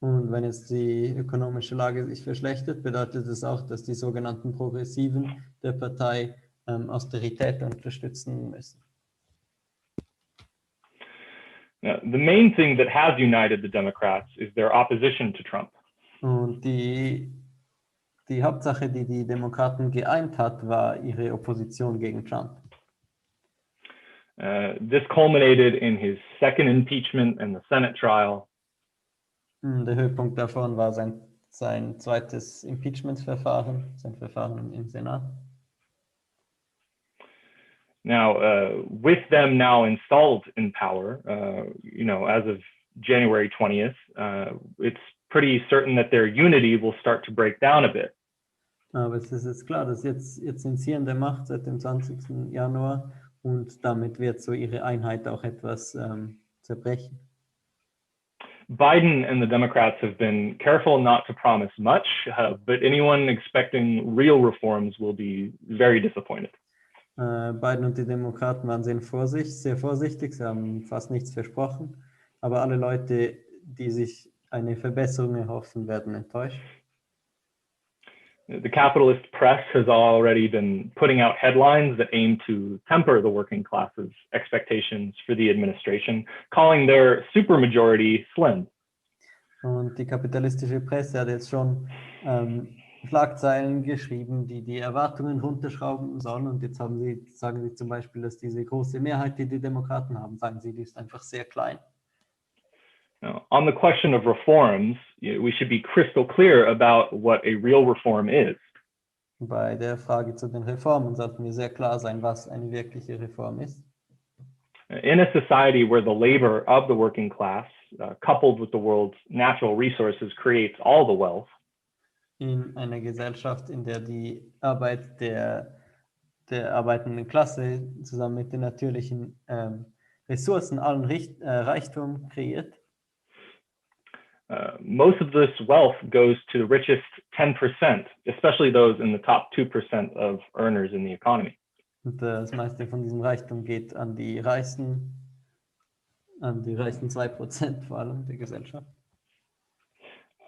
Und wenn jetzt die ökonomische Lage sich verschlechtert, bedeutet es auch, dass die sogenannten Progressiven der Partei Austerität unterstützen müssen. Now, the main thing that has united the Democrats is their opposition to Trump. Und die Hauptsache, die die Demokraten geeint hat, war ihre Opposition gegen Trump. This culminated in his second impeachment and the Senate trial. Der Höhepunkt davon war sein zweites Impeachment-Verfahren, sein Verfahren im Senat. Now, with them now installed in power, as of January 20th, it's pretty certain that their unity will start to break down a bit. Aber es ist jetzt klar, dass jetzt sind sie an der Macht seit dem 20. Januar und damit wird so ihre Einheit auch etwas zerbrechen. Biden and the Democrats have been careful not to promise much, but anyone expecting real reforms will be very disappointed. Biden und die Demokraten waren sehr vorsichtig, sie haben fast nichts versprochen, aber alle Leute, die sich eine Verbesserung erhoffen, werden enttäuscht. The capitalist press has already been putting out headlines that aim to temper the working class's expectations for the administration, calling their supermajority slim. Und die kapitalistische Presse hat jetzt schon Schlagzeilen geschrieben, die die Erwartungen runterschrauben sollen. Und jetzt sagen sie zum Beispiel, dass diese große Mehrheit, die die Demokraten haben, sagen sie, die ist einfach sehr klein. Now, on the question of reforms, we should be crystal clear about what a real reform is. Bei der Frage zu den Reformen sollten wir sehr klar sein, was eine wirkliche Reform ist. In a society where the labor of the working class, coupled with the world's natural resources, creates all the wealth, in einer Gesellschaft, in der die Arbeit der arbeitenden Klasse zusammen mit den natürlichen Ressourcen allen Reichtum kreiert, most of this wealth goes to the richest 10%, especially those in the top 2% of earners in the economy. Und das meiste von diesem Reichtum geht an die reichsten 2% vor allem der Gesellschaft.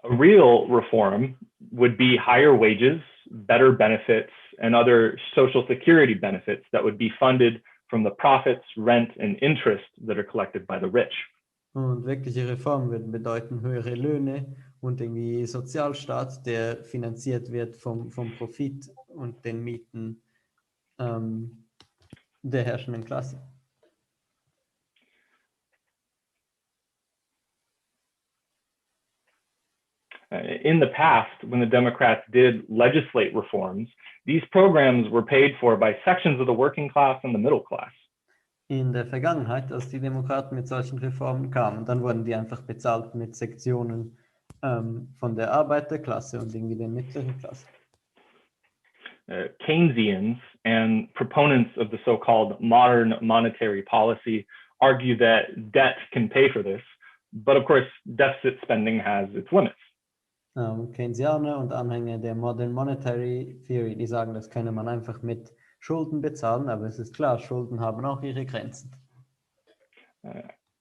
A real reform would be higher wages, better benefits, and other social security benefits that would be funded from the profits, rent, and interest that are collected by the rich. Und wirkliche Reformen würden bedeuten höhere Löhne und irgendwie Sozialstaat, der finanziert wird vom Profit und den Mieten der herrschenden Klasse. In the past, when the Democrats did legislate reforms, these programs were paid for by sections of the working class and the middle class. In der Vergangenheit, als die Demokraten mit solchen Reformen kamen, dann wurden die einfach bezahlt mit Sektionen von der Arbeiterklasse und irgendwie der mittleren Klasse. Keynesians and proponents of the so-called modern monetary policy argue that debt can pay for this, but of course, deficit spending has its limits. Keynesianer und Anhänger der Modern Monetary Theory, die sagen, das könne man einfach mit Schulden bezahlen, aber es ist klar, Schulden haben auch ihre Grenzen.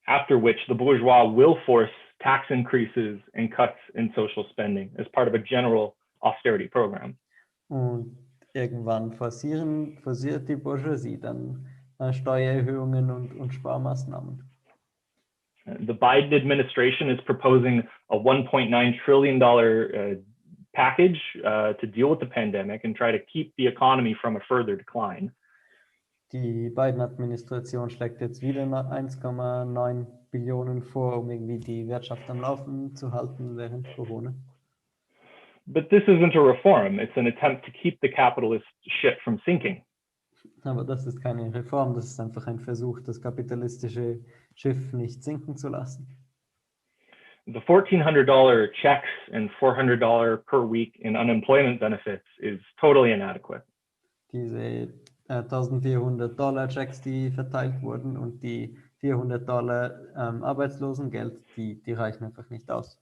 After which the bourgeois will force tax increases and cuts in social spending as part of a general austerity program. Und irgendwann forciert die Bourgeoisie dann Steuererhöhungen und Sparmaßnahmen. The Biden administration is proposing a $1.9 trillion package to deal with the pandemic and try to keep the economy from a further decline. Die Biden-Administration schlägt jetzt wieder 1,9 Billionen vor, um irgendwie die Wirtschaft am Laufen zu halten während Corona. But this isn't a reform. It's an attempt to keep the capitalist ship from sinking. Aber das ist keine Reform, das ist einfach ein Versuch, das kapitalistische Schiff nicht sinken zu lassen. The $1,400 checks and $400 per week in unemployment benefits is totally inadequate. Diese $1.400 Checks, die verteilt wurden und die $400 Arbeitslosengeld, die reichen einfach nicht aus.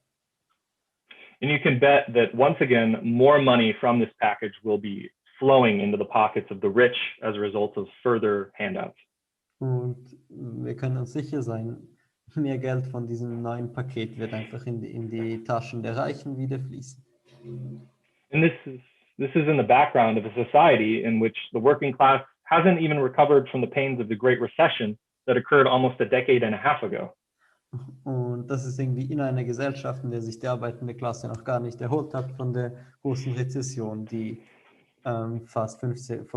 And you can bet that once again, more money from this package will be flowing into the pockets of the rich as a result of further handouts. Und wir können uns sicher sein, mehr Geld von diesem neuen Paket wird einfach in die Taschen der Reichen wieder fließen. And this is in the background of a society in which the working class hasn't even recovered from the pains of the Great Recession that occurred almost a decade and a half ago. Und das ist irgendwie in einer Gesellschaft, in der sich die arbeitende Klasse noch gar nicht erholt hat von der großen Rezession, die vor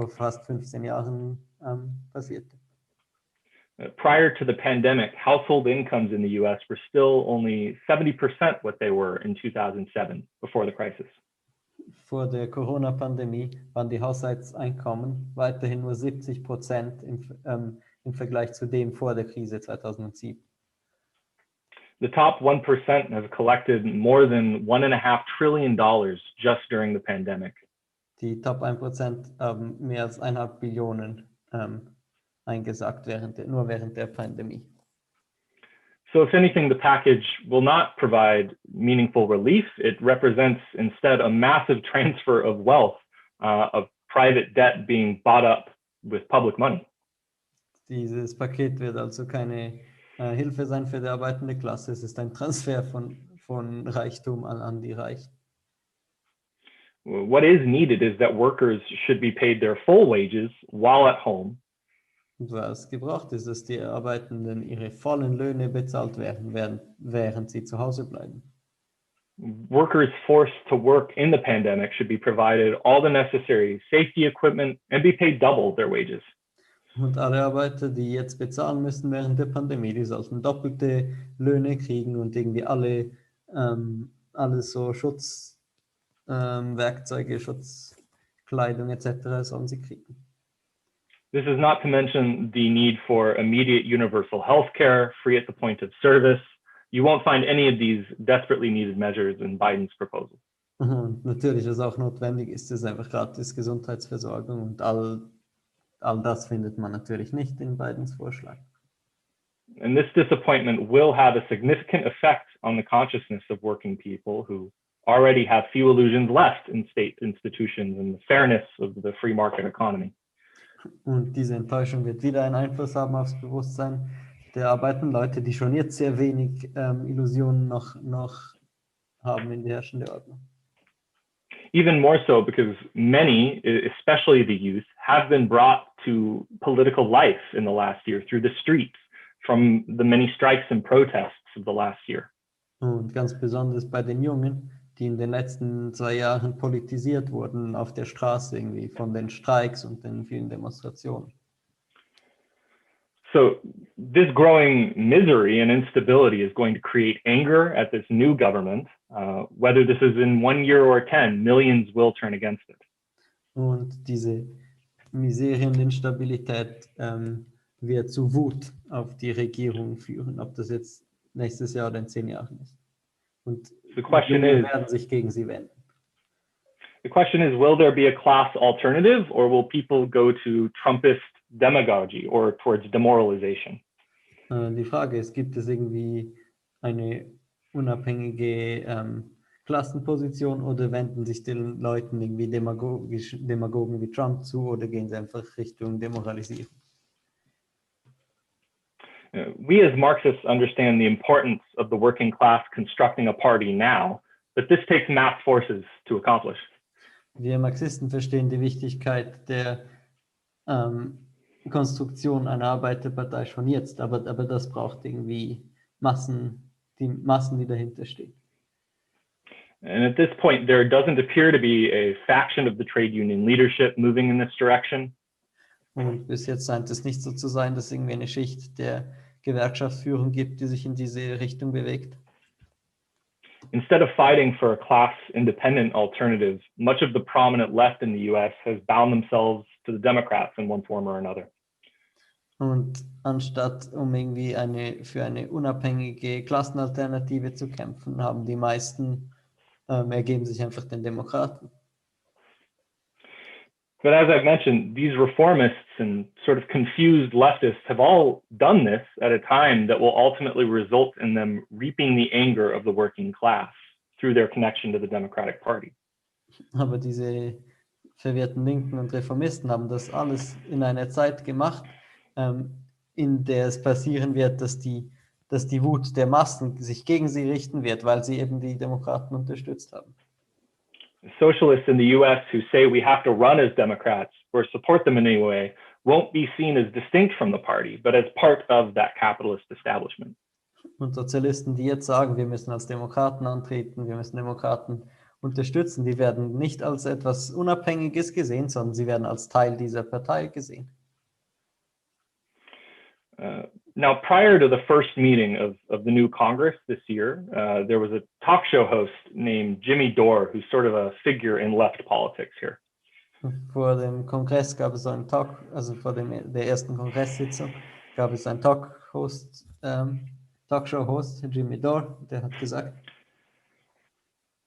fast 15 Jahren passierte. Prior to the pandemic, household incomes in the US were still only 70% what they were in 2007, before the crisis. Vor der Corona-Pandemie waren die Haushaltseinkommen weiterhin nur 70% im Vergleich zu dem vor der Krise 2007. The top 1% have collected more than $1.5 trillion just during the pandemic. Die Top 1% haben mehr als 1,5 Billionen eingesackt nur während der Pandemie. So if anything, the package will not provide meaningful relief. It represents instead a massive transfer of wealth, of private debt being bought up with public money. Dieses Paket wird also keine Hilfe sein für die arbeitende Klasse. Es ist ein Transfer von Reichtum an die Reichen. What is needed is that workers should be paid their full wages while at home. Und was gebraucht ist, dass die Arbeitenden ihre vollen Löhne bezahlt werden, während sie zu Hause bleiben. Workers forced to work in the pandemic should be provided all the necessary safety equipment and be paid double their wages. Und alle Arbeiter, die jetzt bezahlen müssen während der Pandemie, die sollten doppelte Löhne kriegen und irgendwie alle so Schutzwerkzeuge, Schutzkleidung etc. sollen sie kriegen. This is not to mention the need for immediate universal health care, free at the point of service. You won't find any of these desperately needed measures in Biden's proposal. Und natürlich, was auch notwendig ist, ist einfach gratis Gesundheitsversorgung und all das findet man natürlich nicht in Bidens Vorschlag. And this disappointment will have a significant effect on the consciousness of working people who already have few illusions left in state institutions and the fairness of the free market economy. Und diese Enttäuschung wird wieder einen Einfluss haben aufs Bewusstsein der arbeitenden Leute, die schon jetzt sehr wenig Illusionen noch haben in die herrschende Ordnung. Even more so because many, especially the youth, have been brought to political life in the last year through the streets from the many strikes and protests of the last year. Und ganz besonders bei den Jungen, die in den letzten 2 Jahren politisiert wurden auf der Straße irgendwie von den Streiks und den vielen Demonstrationen. So this growing misery and instability is going to create anger at this new government. Whether this is in 1 year or 10, millions will turn against it. Und diese Miserie und Instabilität wird zu Wut auf die Regierung führen, ob das jetzt nächstes Jahr oder in 10 Jahren ist. Und The question Millionen is, werden sich gegen sie wenden. will there be a class alternative, or will people go to Trumpist demagogy or towards demoralization? Die Frage ist, gibt es irgendwie eine unabhängige Klassenposition oder wenden sich den Leuten irgendwie Demagogen wie Trump zu oder gehen sie einfach Richtung Demoralisierung? We as Marxists understand the importance of the working class constructing a party now, but this takes mass forces to accomplish. Wir Marxisten verstehen die Wichtigkeit der Konstruktion einer Arbeiterpartei schon jetzt, aber das braucht irgendwie Massen, die dahinter stehen. And at this point, there doesn't appear to be a faction of the trade union leadership moving in this direction. Und bis jetzt scheint es nicht so zu sein, dass es irgendwie eine Schicht der Gewerkschaftsführung gibt, die sich in diese Richtung bewegt. Instead of fighting for a class-independent alternative, much of the prominent left in the US has bound themselves to the Democrats in one form or another. Und anstatt irgendwie für eine unabhängige Klassenalternative zu kämpfen, haben die meisten ergeben sich einfach den Demokraten. But as I've mentioned, these reformists and sort of confused leftists have all done this at a time that will ultimately result in them reaping the anger of the working class through their connection to the Democratic Party. Aber diese verwirrten Linken und Reformisten haben das alles in einer Zeit gemacht, in der es passieren wird, dass die Wut der Massen sich gegen sie richten wird, weil sie eben die Demokraten unterstützt haben. Socialists in the US who say we have to run as Democrats or support them in any way won't be seen as distinct from the party, but as part of that capitalist establishment. Und Sozialisten, die jetzt sagen, wir müssen als Demokraten antreten, wir müssen Demokraten unterstützen, die werden nicht als etwas Unabhängiges gesehen, sondern sie werden als Teil dieser Partei gesehen. Now, prior to the first meeting of the new Congress this year, there was a talk show host named Jimmy Dore, who's sort of a figure in left politics here. Vor dem Kongress gab es einen Talk, also vor der ersten Kongresssitzung gab es einen Talkshow Talkshow-Host Jimmy Dore, der hat gesagt,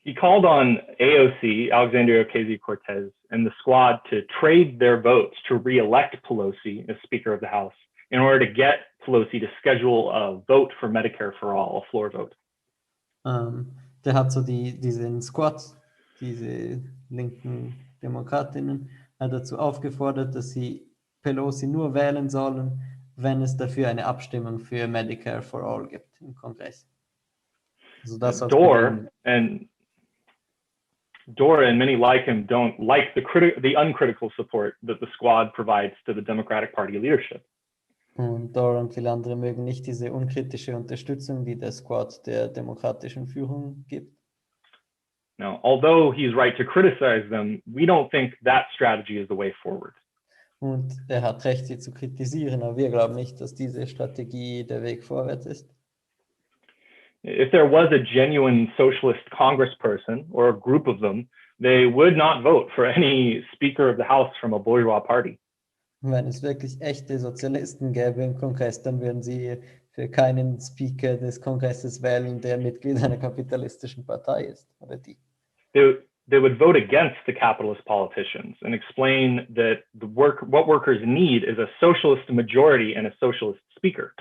he called on AOC, Alexandria Ocasio-Cortez, and the squad to trade their votes to re-elect Pelosi as Speaker of the House in order to get Pelosi to schedule a vote for Medicare for all, a floor vote. der hat so diesen Squad, diese linken Demokratinnen, dazu aufgefordert, dass sie Pelosi nur wählen sollen, wenn es dafür eine Abstimmung für Medicare for All gibt im Kongress. Also das Dore and many like him don't like the uncritical support that the squad provides to the Democratic Party leadership. Und Dore und viele andere mögen nicht diese unkritische Unterstützung, die der Squad der demokratischen Führung gibt. Now, although he's right to criticize them, we don't think that strategy is the way forward. Und er hat recht, sie zu kritisieren, aber wir glauben nicht, dass diese Strategie der Weg vorwärts ist. If there was a genuine socialist congressperson or a group of them, they would not vote for any Speaker of the House from a bourgeois party. Wenn es wirklich echte Sozialisten gäbe im Kongress, dann würden sie für keinen Speaker des Kongresses wählen, der Mitglied einer kapitalistischen Partei ist. Oder die. They would vote against the capitalist politicians and explain that what workers need is a socialist majority and a socialist speaker.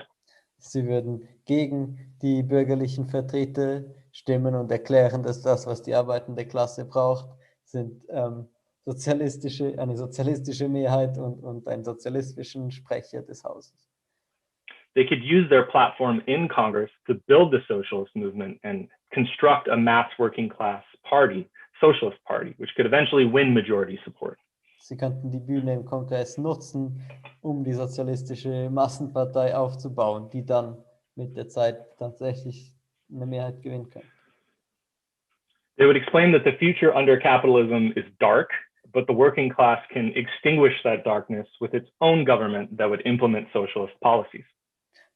Sie würden gegen die bürgerlichen Vertreter stimmen und erklären, dass das, was die arbeitende Klasse braucht, sind eine sozialistische Mehrheit und einen sozialistischen Sprecher des Hauses. They could use their platform in Congress to build the socialist movement and construct a mass working class party, socialist party, which could eventually win majority support. Sie könnten die Bühne im Kongress nutzen, um die sozialistische Massenpartei aufzubauen, die dann mit der Zeit tatsächlich eine Mehrheit gewinnen kann. They would explain that the future under capitalism is dark, but the working class can extinguish that darkness with its own government that would implement socialist policies.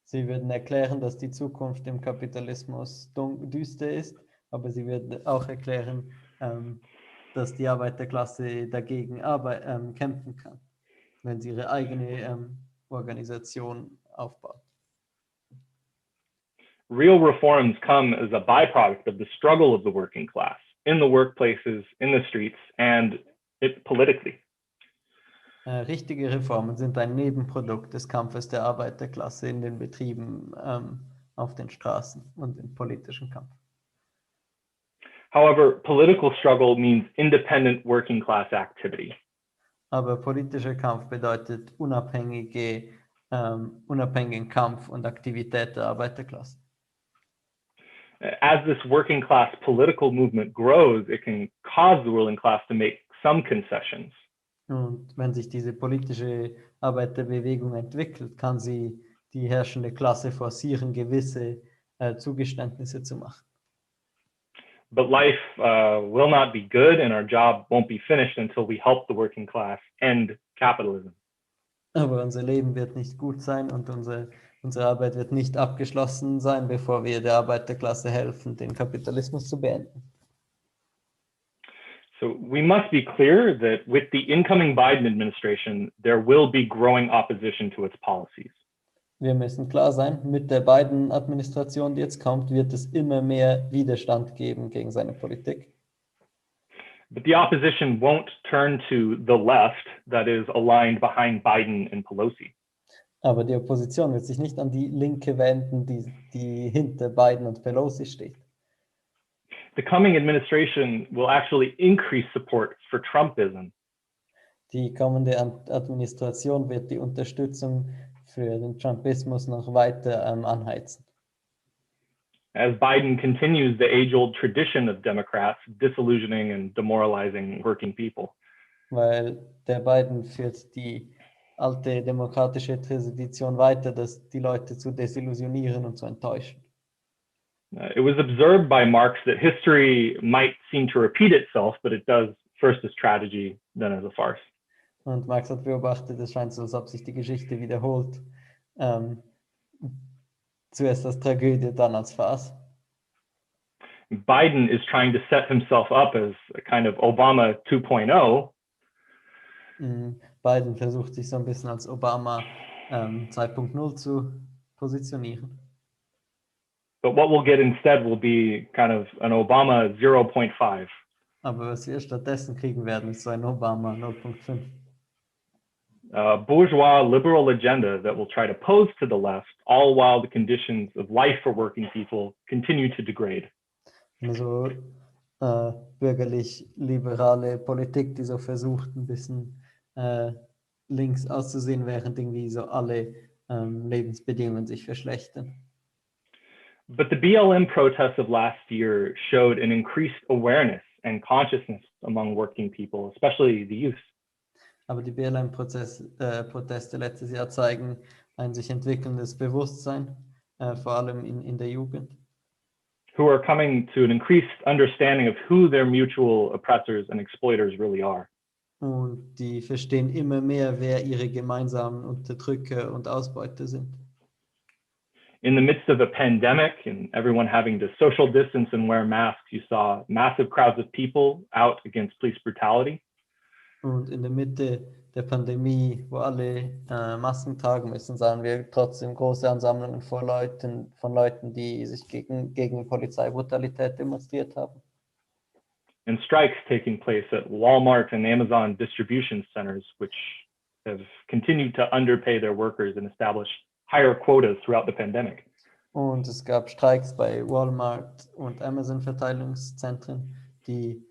Sie würden erklären, dass die Zukunft im Kapitalismus düster ist, aber sie würden auch erklären, dass die Arbeiterklasse dagegen kämpfen kann, wenn sie ihre eigene Organisation aufbaut. Real reforms come as a byproduct of the struggle of the working class in the workplaces, in the streets, and politically. Richtige Reformen sind ein Nebenprodukt des Kampfes der Arbeiterklasse in den Betrieben, auf den Straßen und im politischen Kampf. However, political struggle means independent working class activity. Aber politischer Kampf bedeutet unabhängigen Kampf und Aktivität der Arbeiterklasse. As this working class political movement grows, it can cause the ruling class to make some concessions. Und wenn sich diese politische Arbeiterbewegung entwickelt, kann sie die herrschende Klasse forcieren, gewisse Zugeständnisse zu machen. But life will not be good and our job won't be finished until we help the working class end capitalism. Aber unser Leben wird nicht gut sein und unsere Arbeit wird nicht abgeschlossen sein, bevor wir der Arbeiterklasse helfen, den Kapitalismus zu beenden. So we must be clear that with the incoming Biden administration, there will be growing opposition to its policies. Wir müssen klar sein, mit der Biden-Administration, die jetzt kommt, wird es immer mehr Widerstand geben gegen seine Politik. But the opposition won't turn to the left that is aligned behind Biden and Pelosi. Aber die Opposition wird sich nicht an die Linke wenden, die hinter Biden und Pelosi steht. The coming administration will actually increase support for Trumpism. Die kommende Administration wird die Unterstützung für den Trumpismus noch weiter anheizen. As Biden continues the age-old tradition of Democrats disillusioning and demoralizing working people. Weil der Biden führt die alte demokratische Tradition weiter, dass die Leute zu desillusionieren und zu enttäuschen. It was observed by Marx that history might seem to repeat itself, but it does first as tragedy, then as a farce. Und Marx hat beobachtet, es scheint so, als ob sich die Geschichte wiederholt. Zuerst als Tragödie, dann als Farce. Biden is trying to set himself up as a kind of Obama 2.0. Biden versucht sich so ein bisschen als Obama 2.0 zu positionieren. But what we'll get instead will be kind of an Obama 0.5. Aber was wir stattdessen kriegen werden, ist so ein Obama 0.5. A bourgeois liberal agenda that will try to pose to the left, all while the conditions of life for working people continue to degrade. Eine so bürgerlich-liberale Politik, die so versucht, ein bisschen links auszusehen, während irgendwie so alle Lebensbedingungen sich verschlechtern. But the BLM protests of last year showed an increased awareness and consciousness among working people, especially the youth. Aber die BLM-Proteste letztes Jahr zeigen ein sich entwickelndes Bewusstsein, vor allem in der Jugend. Who are coming to an increased understanding of who their mutual oppressors and exploiters really are. Und die verstehen immer mehr, wer ihre gemeinsamen Unterdrücker und Ausbeuter sind. In the midst of a pandemic and everyone having to social distance and wear masks, you saw massive crowds of people out against police brutality. Und in der Mitte der Pandemie, wo alle Masken tragen müssen, sahen wir trotzdem große Ansammlungen von Leuten, die sich gegen Polizeibrutalität demonstriert haben. And strikes taking place at Walmart and Amazon distribution centers, which have continued to underpay their workers and establish higher quotas throughout the pandemic. Und es gab Streiks bei Walmart und Amazon Verteilungszentren, die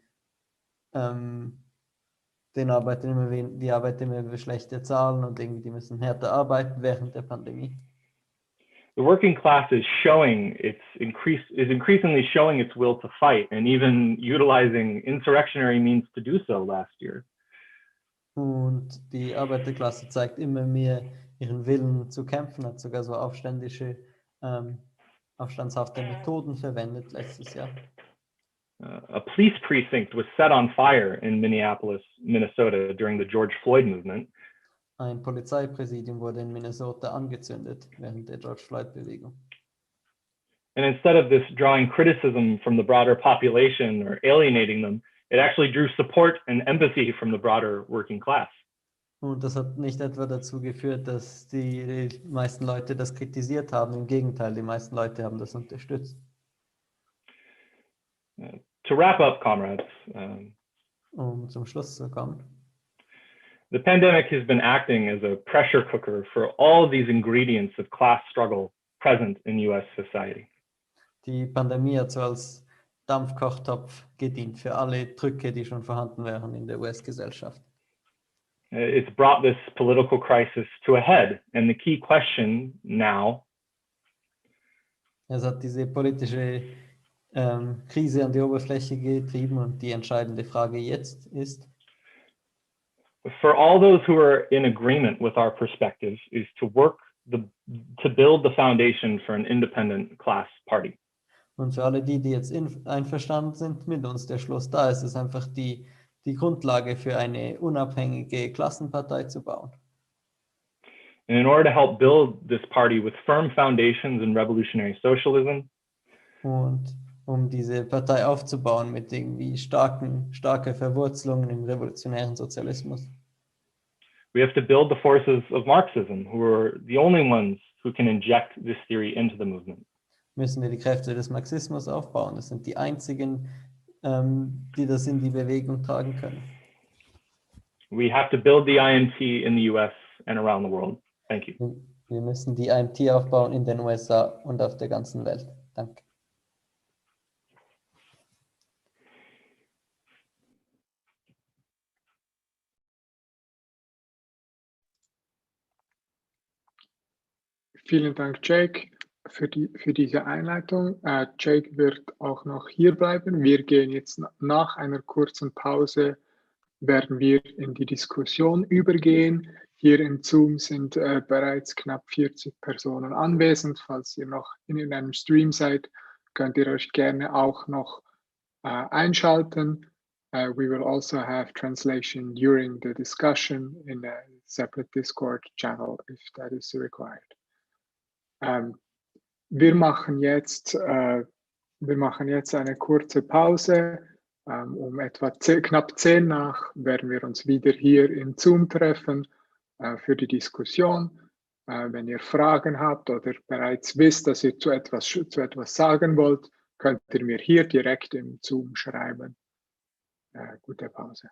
die Arbeiter immer schlechter zahlen und irgendwie die müssen härter arbeiten während der Pandemie. The working class is increasingly showing its will to fight and even utilizing insurrectionary means to do so last year. Und die Arbeiterklasse zeigt immer mehr ihren Willen zu kämpfen, hat sogar so aufstandshafte Methoden verwendet letztes Jahr. A police precinct was set on fire in Minneapolis, Minnesota during the George Floyd movement. Ein Polizeipräsidium wurde in Minnesota angezündet während der George Floyd-Bewegung. And instead of this drawing criticism from the broader population or alienating them, it actually drew support and empathy from the broader working class. Und das hat nicht etwa dazu geführt, dass die meisten Leute das kritisiert haben. Im Gegenteil, die meisten Leute haben das unterstützt. To wrap up, comrades, Zum Schluss zu kommen. the pandemic has been acting as a pressure cooker for all these ingredients of class struggle present in US society. Die Pandemie hat so als Dampfkochtopf gedient für alle Drücke, die schon vorhanden wären in der US-Gesellschaft. It's brought this political crisis to a head, and the key question now Es hat diese politische Krise an die Oberfläche getrieben und die entscheidende Frage jetzt ist, for all those who are in agreement with our perspective is to to build the foundation for an independent class party. und für alle die jetzt einverstanden sind mit uns, der Schluss da ist, ist einfach die Grundlage für eine unabhängige Klassenpartei zu bauen. And in order to help build this party with firm foundations in revolutionary socialism, Und um diese Partei aufzubauen mit irgendwie starke Verwurzelungen im revolutionären Sozialismus, we have to build the forces of Marxism, who are the only ones who can inject this theory into the movement. müssen wir die Kräfte des Marxismus aufbauen. Das sind die einzigen, die das in die Bewegung tragen können. We have to build the IMT in the US and around the world. Thank you. Wir müssen die IMT aufbauen in den USA und auf der ganzen Welt. Danke. Vielen Dank, Jake, für diese Einleitung. Jake wird auch noch hier bleiben. Wir gehen jetzt nach einer kurzen Pause, werden wir in die Diskussion übergehen. Hier in Zoom sind bereits knapp 40 Personen anwesend. Falls ihr noch in einem Stream seid, könnt ihr euch gerne auch noch einschalten. We will also have translation during the discussion in a separate Discord channel if that is required. Wir machen jetzt eine kurze Pause. Um etwa knapp 10 nach werden wir uns wieder hier in Zoom treffen für die Diskussion. Wenn ihr Fragen habt oder bereits wisst, dass ihr zu etwas sagen wollt, könnt ihr mir hier direkt im Zoom schreiben. Gute Pause.